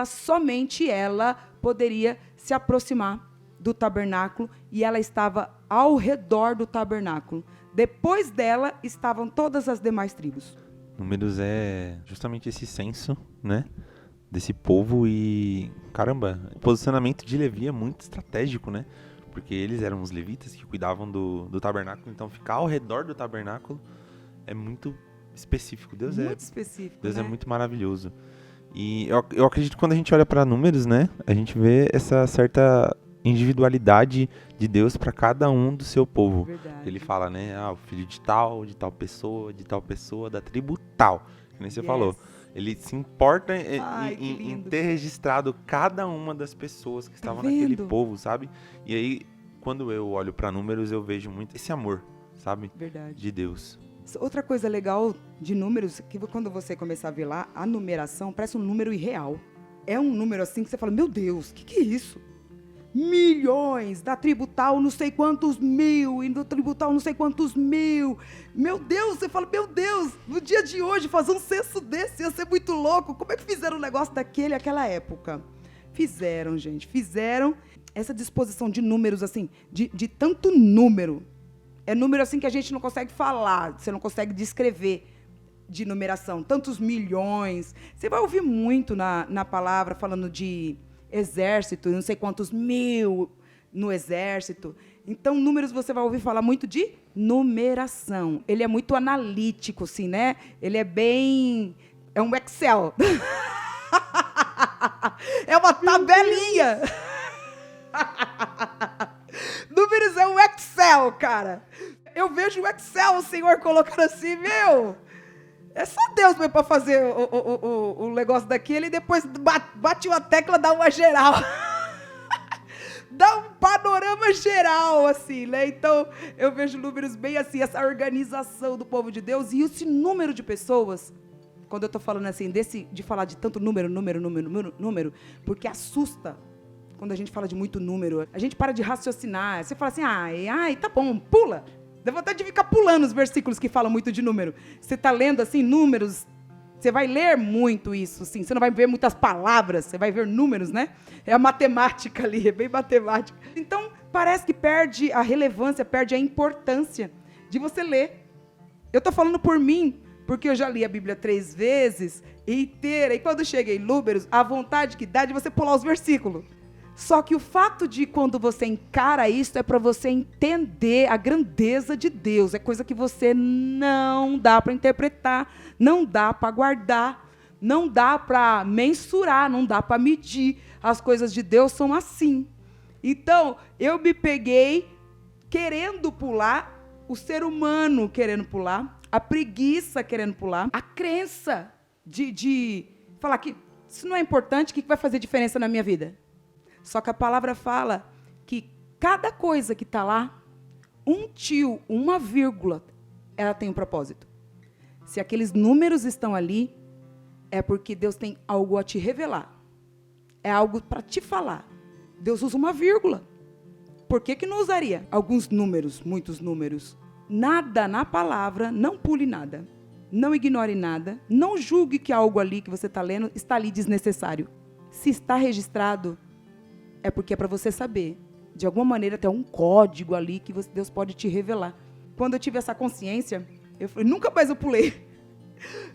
[SPEAKER 2] somente ela poderia se aproximar do tabernáculo e ela estava ao redor do tabernáculo. Depois dela estavam todas as demais tribos.
[SPEAKER 1] Números é justamente esse censo, né, desse povo e, caramba, o posicionamento de Levi é muito estratégico, né, porque eles eram os levitas que cuidavam do tabernáculo, então ficar ao redor do tabernáculo é muito específico. Deus
[SPEAKER 2] Muito específico,
[SPEAKER 1] Deus
[SPEAKER 2] né?
[SPEAKER 1] é muito maravilhoso. E eu acredito que quando a gente olha para números, né, a gente vê essa certa individualidade de Deus para cada um do seu povo.
[SPEAKER 2] Verdade.
[SPEAKER 1] Ele fala, né, o filho de tal pessoa, da tribo tal, que nem você falou. Ele se importa
[SPEAKER 2] Ai, que
[SPEAKER 1] em
[SPEAKER 2] lindo.
[SPEAKER 1] ter registrado cada uma das pessoas que estavam naquele
[SPEAKER 2] vendo?
[SPEAKER 1] povo, sabe? E aí, quando eu olho para números, eu vejo muito esse amor, sabe?
[SPEAKER 2] Verdade.
[SPEAKER 1] De Deus.
[SPEAKER 2] Outra coisa legal de números, que quando você começar a ver lá, a numeração parece um número irreal. É um número assim que você fala, meu Deus, o que é isso? Milhões, da tribo tal não sei quantos mil, e do tribo tal não sei quantos mil. Meu Deus, você fala, meu Deus, no dia de hoje fazer um censo desse ia ser muito louco. Como é que fizeram um negócio aquela época? Fizeram, gente, fizeram essa disposição de números assim, de tanto número. É número assim que a gente não consegue falar, você não consegue descrever de numeração. Tantos milhões. Você vai ouvir muito na palavra falando de exército, não sei quantos mil no exército. Então, números você vai ouvir falar muito de numeração. Ele é muito analítico, assim, né? Ele é bem... É um Excel. É uma tabelinha. Números é um Excel, cara. Eu vejo o Excel, o senhor colocando assim, meu... É só Deus mesmo para fazer o negócio daquele e depois bate uma tecla, dá uma geral. Dá um panorama geral, assim, né? Então, eu vejo números bem assim, essa organização do povo de Deus e esse número de pessoas. Quando eu tô falando assim, de falar de tanto número, porque assusta. Quando a gente fala de muito número, a gente para de raciocinar. Você fala assim, ai, tá bom, pula. Dá vontade de ficar pulando os versículos que falam muito de número. Você está lendo, assim, números, você vai ler muito isso, assim. Você não vai ver muitas palavras, você vai ver números, né? É a matemática ali, é bem matemática. Então, parece que perde a relevância, perde a importância de você ler. Eu estou falando por mim, porque eu já li a Bíblia 3 vezes, inteira, e quando chega em números, a vontade que dá é de você pular os versículos. Só que o fato de quando você encara isso é para você entender a grandeza de Deus. É coisa que você não dá para interpretar, não dá para guardar, não dá para mensurar, não dá para medir. As coisas de Deus são assim. Então, eu me peguei querendo pular, o ser humano querendo pular, a preguiça querendo pular, a crença de falar que isso não é importante, o que vai fazer diferença na minha vida? Só que a palavra fala que cada coisa que está lá, um tio, uma vírgula, ela tem um propósito. Se aqueles números estão ali, é porque Deus tem algo a te revelar. É algo para te falar. Deus usa uma vírgula. Por que não usaria alguns números, muitos números? Nada na palavra, não pule nada. Não ignore nada. Não julgue que algo ali que você está lendo está ali desnecessário. Se está registrado, é porque é para você saber. De alguma maneira, tem um código ali que Deus pode te revelar. Quando eu tive essa consciência, eu falei, nunca mais eu pulei.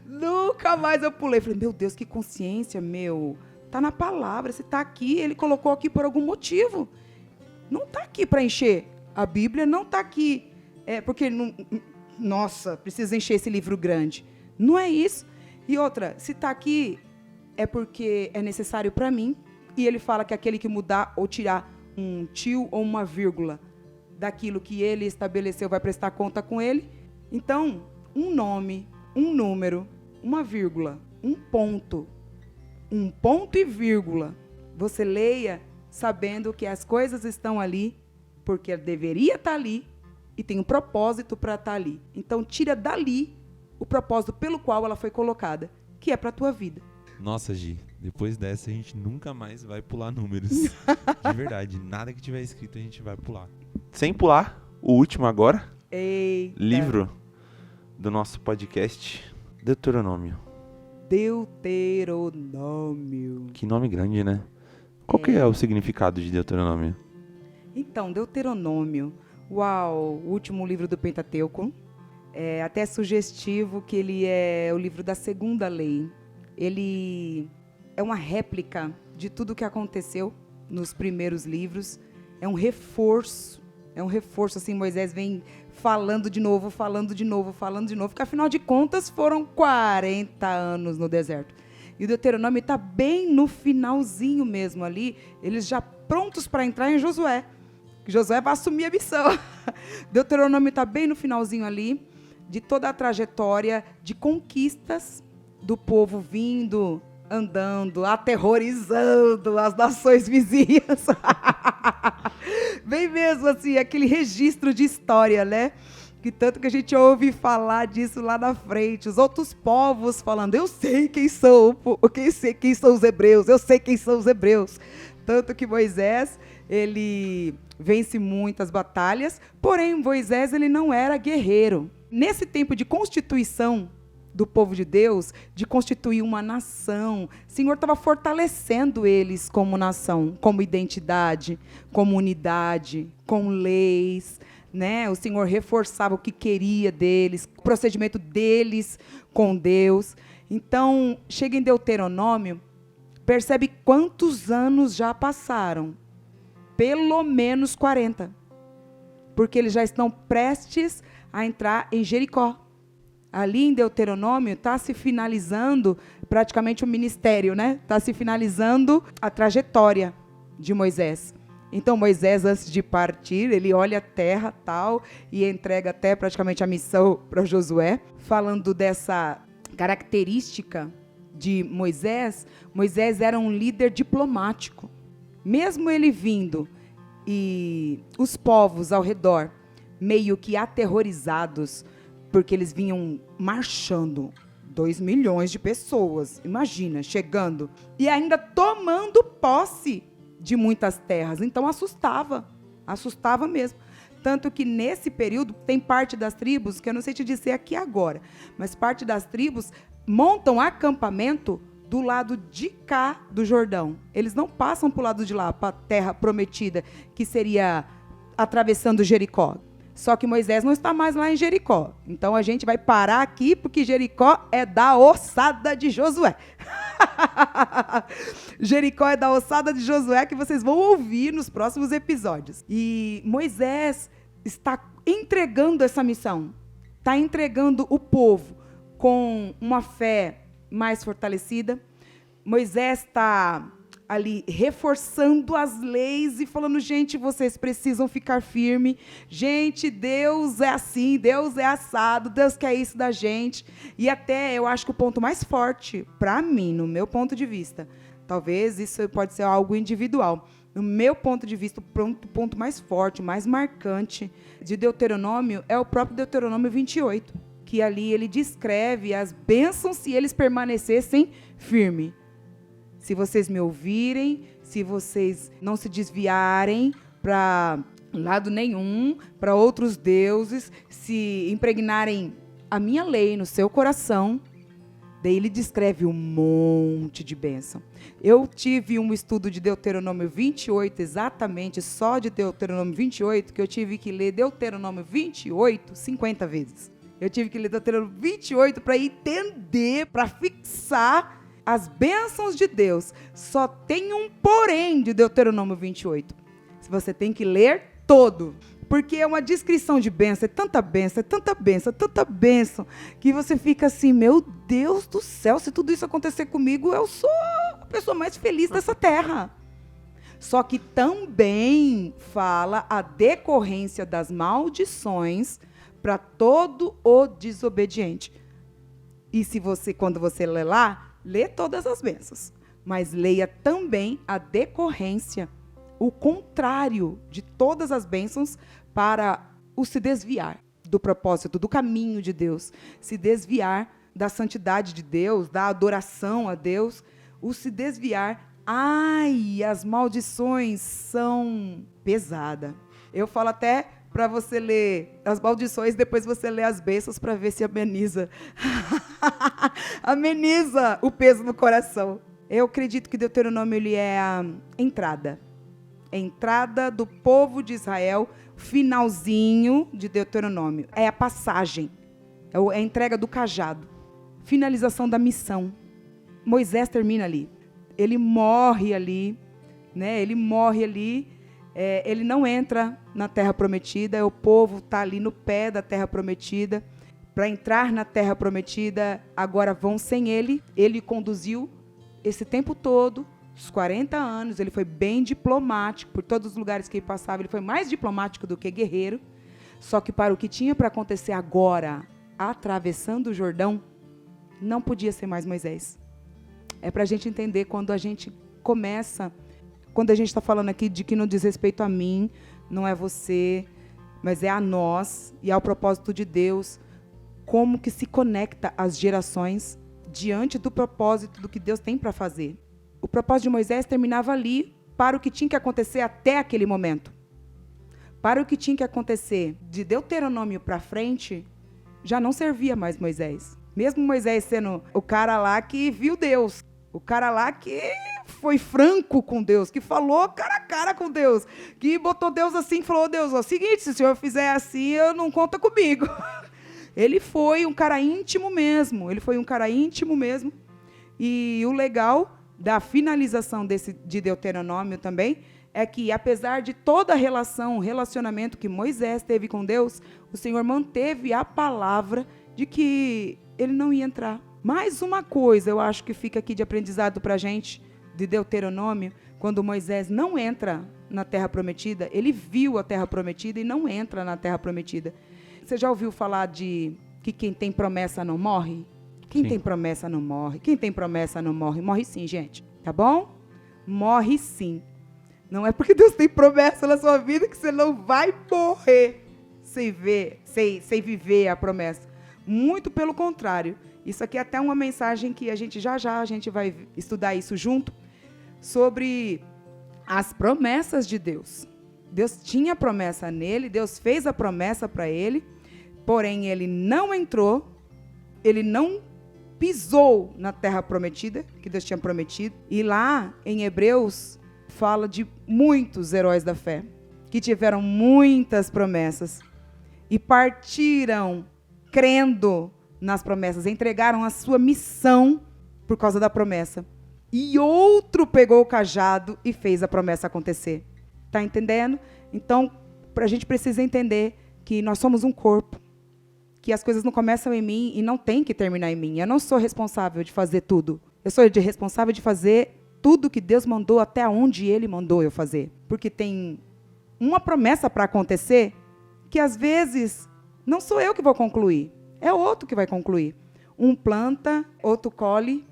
[SPEAKER 2] Nunca mais eu pulei. Falei, meu Deus, que consciência, meu. Tá na palavra, se tá aqui, ele colocou aqui por algum motivo. Não tá aqui para encher. A Bíblia não tá aqui. Porque, nossa, precisa encher esse livro grande. Não é isso. E outra, se tá aqui, é porque é necessário para mim. E ele fala que aquele que mudar ou tirar um tio ou uma vírgula daquilo que ele estabeleceu vai prestar conta com ele. Então, um nome, um número, uma vírgula, um ponto e vírgula. Você leia sabendo que as coisas estão ali porque deveria estar ali e tem um propósito para estar ali. Então, tira dali o propósito pelo qual ela foi colocada, que é para a tua vida.
[SPEAKER 3] Nossa, Gi, depois dessa a gente nunca mais vai pular números. De verdade, nada que tiver escrito a gente vai pular.
[SPEAKER 1] Sem pular, o último agora.
[SPEAKER 2] Eita.
[SPEAKER 1] Livro do nosso podcast, Deuteronômio.
[SPEAKER 2] Deuteronômio.
[SPEAKER 1] Que nome grande, né? Qual que é o significado de Deuteronômio?
[SPEAKER 2] Então, Deuteronômio, uau, o último livro do Pentateuco. É até sugestivo que ele é o livro da segunda lei. Ele é uma réplica de tudo o que aconteceu nos primeiros livros. É um reforço É um reforço, assim, Moisés vem falando de novo, porque afinal de contas foram 40 anos no deserto. E o Deuteronômio está bem no finalzinho mesmo ali, eles já prontos para entrar em Josué. Josué vai assumir a missão. Deuteronômio está bem no finalzinho ali, de toda a trajetória de conquistas do povo vindo, andando, aterrorizando as nações vizinhas. Bem mesmo assim, aquele registro de história, né? Que tanto que a gente ouve falar disso lá na frente. Os outros povos falando, eu sei quem são os hebreus, eu sei quem são os hebreus. Tanto que Moisés, ele vence muitas batalhas, porém Moisés ele não era guerreiro. Nesse tempo de constituição do povo de Deus, de constituir uma nação, o Senhor estava fortalecendo eles como nação, como identidade, como unidade, com leis, né? O Senhor reforçava o que queria deles, o procedimento deles com Deus. Então, chega em Deuteronômio, percebe quantos anos já passaram. Pelo menos 40. Porque eles já estão prestes a entrar em Jericó. Ali em Deuteronômio está se finalizando praticamente o ministério, né? Está se finalizando a trajetória de Moisés. Então Moisés, antes de partir, ele olha a terra tal e entrega até praticamente a missão para Josué, falando dessa característica de Moisés. Moisés era um líder diplomático. Mesmo ele vindo e os povos ao redor meio que aterrorizados, porque eles vinham marchando, 2 milhões de pessoas, imagina, chegando, e ainda tomando posse de muitas terras. Então assustava mesmo. Tanto que nesse período, tem parte das tribos, que eu não sei te dizer aqui agora, mas parte das tribos montam acampamento do lado de cá do Jordão. Eles não passam para o lado de lá, para a terra prometida, que seria atravessando Jericó. Só que Moisés não está mais lá em Jericó. Então a gente vai parar aqui, porque Jericó é da ossada de Josué. Jericó é da ossada de Josué, que vocês vão ouvir nos próximos episódios. E Moisés está entregando essa missão. Está entregando o povo com uma fé mais fortalecida. Moisés está ali reforçando as leis e falando, gente, vocês precisam ficar firme. Gente, Deus é assim, Deus é assado, Deus quer isso da gente. E até eu acho que o ponto mais forte, para mim, no meu ponto de vista, talvez isso pode ser algo individual, no meu ponto de vista, o ponto mais forte, mais marcante de Deuteronômio é o próprio Deuteronômio 28, que ali ele descreve as bênçãos se eles permanecessem firmes. Se vocês me ouvirem, se vocês não se desviarem para lado nenhum, para outros deuses, se impregnarem a minha lei no seu coração, daí ele descreve um monte de bênção. Eu tive um estudo de Deuteronômio 28, exatamente, só de Deuteronômio 28, que eu tive que ler Deuteronômio 28 50 vezes. Eu tive que ler Deuteronômio 28 para entender, para fixar as bênçãos de Deus. Só tem um porém de Deuteronômio 28. Você tem que ler todo. Porque é uma descrição de bênção, é tanta bênção, é tanta bênção, é tanta bênção, que você fica assim, meu Deus do céu, se tudo isso acontecer comigo, eu sou a pessoa mais feliz dessa terra. Só que também fala a decorrência das maldições para todo o desobediente. E se você, quando você lê lá, lê todas as bênçãos, mas leia também a decorrência, o contrário de todas as bênçãos, para o se desviar do propósito, do caminho de Deus, se desviar da santidade de Deus, da adoração a Deus, o se desviar. Ai, as maldições são pesadas. Eu falo até para você ler as maldições, depois você lê as bênçãos para ver se ameniza. Ameniza o peso no coração. Eu acredito que Deuteronômio ele é a entrada do povo de Israel, finalzinho de Deuteronômio. É a passagem, é a entrega do cajado, finalização da missão. Moisés termina ali. Ele morre ali, né? Ele morre ali Ele não entra na terra prometida, o povo está ali no pé da terra prometida. Para entrar na terra prometida, agora vão sem ele. Ele conduziu esse tempo todo, os 40 anos, ele foi bem diplomático, por todos os lugares que ele passava, ele foi mais diplomático do que guerreiro. Só que para o que tinha para acontecer agora, atravessando o Jordão, não podia ser mais Moisés. É para a gente entender quando a gente começa, quando a gente está falando aqui de que não diz respeito a mim, não é você, mas é a nós e ao propósito de Deus, como que se conecta as gerações diante do propósito do que Deus tem para fazer. O propósito de Moisés terminava ali para o que tinha que acontecer até aquele momento. Para o que tinha que acontecer de Deuteronômio para frente, já não servia mais Moisés. Mesmo Moisés sendo o cara lá que viu Deus, o cara lá que foi franco com Deus, que falou cara a cara com Deus, que botou Deus assim, falou, Deus, ó, seguinte, se o senhor fizer assim, eu não conta comigo. Ele foi um cara íntimo mesmo, E o legal da finalização de Deuteronômio também é que, apesar de toda a relacionamento que Moisés teve com Deus, o Senhor manteve a palavra de que ele não ia entrar. Mais uma coisa, eu acho que fica aqui de aprendizado para a gente, de Deuteronômio, quando Moisés não entra na terra prometida, ele viu a terra prometida e não entra na terra prometida. Você já ouviu falar de que quem tem promessa não morre? Quem tem promessa não morre. Quem tem promessa não morre. Morre sim, gente. Tá bom? Morre sim. Não é porque Deus tem promessa na sua vida que você não vai morrer sem viver a promessa. Muito pelo contrário. Isso aqui é até uma mensagem que a gente a gente vai estudar isso junto, sobre as promessas de Deus. Deus tinha promessa nele, Deus fez a promessa para ele, porém ele não entrou, ele não pisou na terra prometida, que Deus tinha prometido. E lá em Hebreus fala de muitos heróis da fé, que tiveram muitas promessas e partiram crendo nas promessas, entregaram a sua missão por causa da promessa. E outro pegou o cajado e fez a promessa acontecer. Tá entendendo? Então, a gente precisa entender que nós somos um corpo, que as coisas não começam em mim e não tem que terminar em mim. Eu não sou responsável de fazer tudo. Eu sou responsável de fazer tudo que Deus mandou até onde Ele mandou eu fazer. Porque tem uma promessa para acontecer que, às vezes, não sou eu que vou concluir. É outro que vai concluir. Um planta, outro colhe,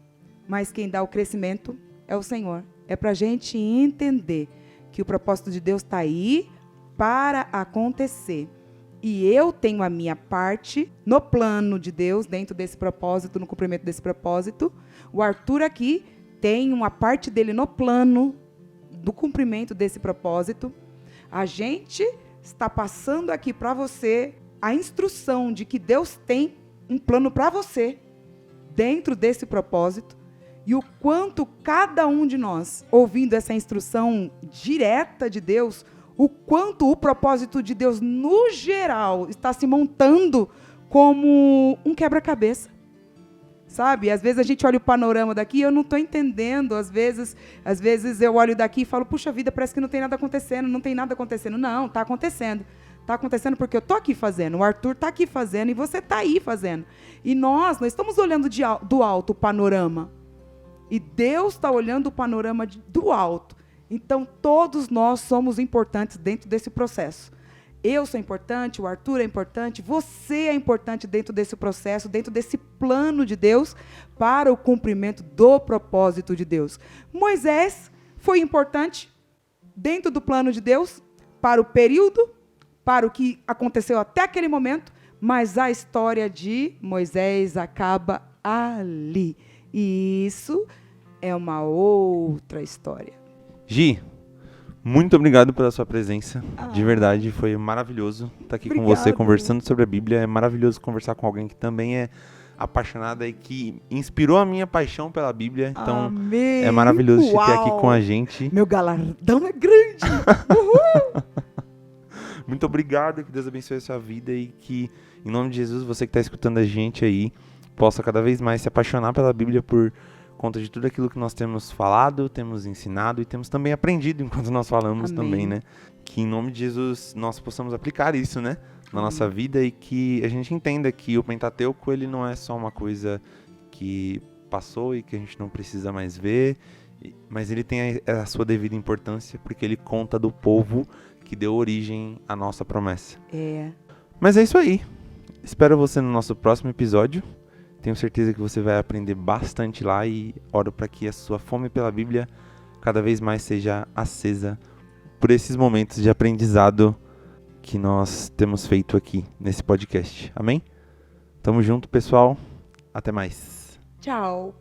[SPEAKER 2] mas quem dá o crescimento é o Senhor. É para a gente entender que o propósito de Deus está aí para acontecer. E eu tenho a minha parte no plano de Deus, dentro desse propósito, no cumprimento desse propósito. O Arthur aqui tem uma parte dele no plano do cumprimento desse propósito. A gente está passando aqui para você a instrução de que Deus tem um plano para você dentro desse propósito. E o quanto cada um de nós, ouvindo essa instrução direta de Deus, o quanto o propósito de Deus, no geral, está se montando como um quebra-cabeça. Sabe? Às vezes a gente olha o panorama daqui e eu não estou entendendo. Às vezes eu olho daqui e falo, puxa vida, parece que não tem nada acontecendo, não tem nada acontecendo. Não, está acontecendo. Está acontecendo porque eu estou aqui fazendo, o Arthur está aqui fazendo e você está aí fazendo. E nós estamos olhando do alto o panorama. E Deus está olhando o panorama do alto. Então, todos nós somos importantes dentro desse processo. Eu sou importante, o Arthur é importante, você é importante dentro desse processo, dentro desse plano de Deus, para o cumprimento do propósito de Deus. Moisés foi importante dentro do plano de Deus, para o período, para o que aconteceu até aquele momento, mas a história de Moisés acaba ali. E isso é uma outra história.
[SPEAKER 1] Gi, muito obrigado pela sua presença. De verdade, foi maravilhoso estar aqui com você, conversando sobre a Bíblia. É maravilhoso conversar com alguém que também é apaixonada e que inspirou a minha paixão pela Bíblia. Então,
[SPEAKER 2] amém.
[SPEAKER 1] É maravilhoso te ter aqui com a gente.
[SPEAKER 2] Meu galardão é grande. Uhul.
[SPEAKER 1] Muito obrigado, que Deus abençoe a sua vida e que, em nome de Jesus, você que está escutando a gente aí, possa cada vez mais se apaixonar pela Bíblia por conta de tudo aquilo que nós temos falado, temos ensinado e temos também aprendido enquanto nós falamos
[SPEAKER 2] Amém.
[SPEAKER 1] também, né? Que em nome de Jesus nós possamos aplicar isso, né? Na nossa vida e que a gente entenda que o Pentateuco, ele não é só uma coisa que passou e que a gente não precisa mais ver, mas ele tem a sua devida importância porque ele conta do povo que deu origem à nossa promessa. Mas é isso aí. Espero você no nosso próximo episódio. Tenho certeza que você vai aprender bastante lá e oro para que a sua fome pela Bíblia cada vez mais seja acesa por esses momentos de aprendizado que nós temos feito aqui nesse podcast. Amém? Tamo junto, pessoal. Até mais.
[SPEAKER 2] Tchau.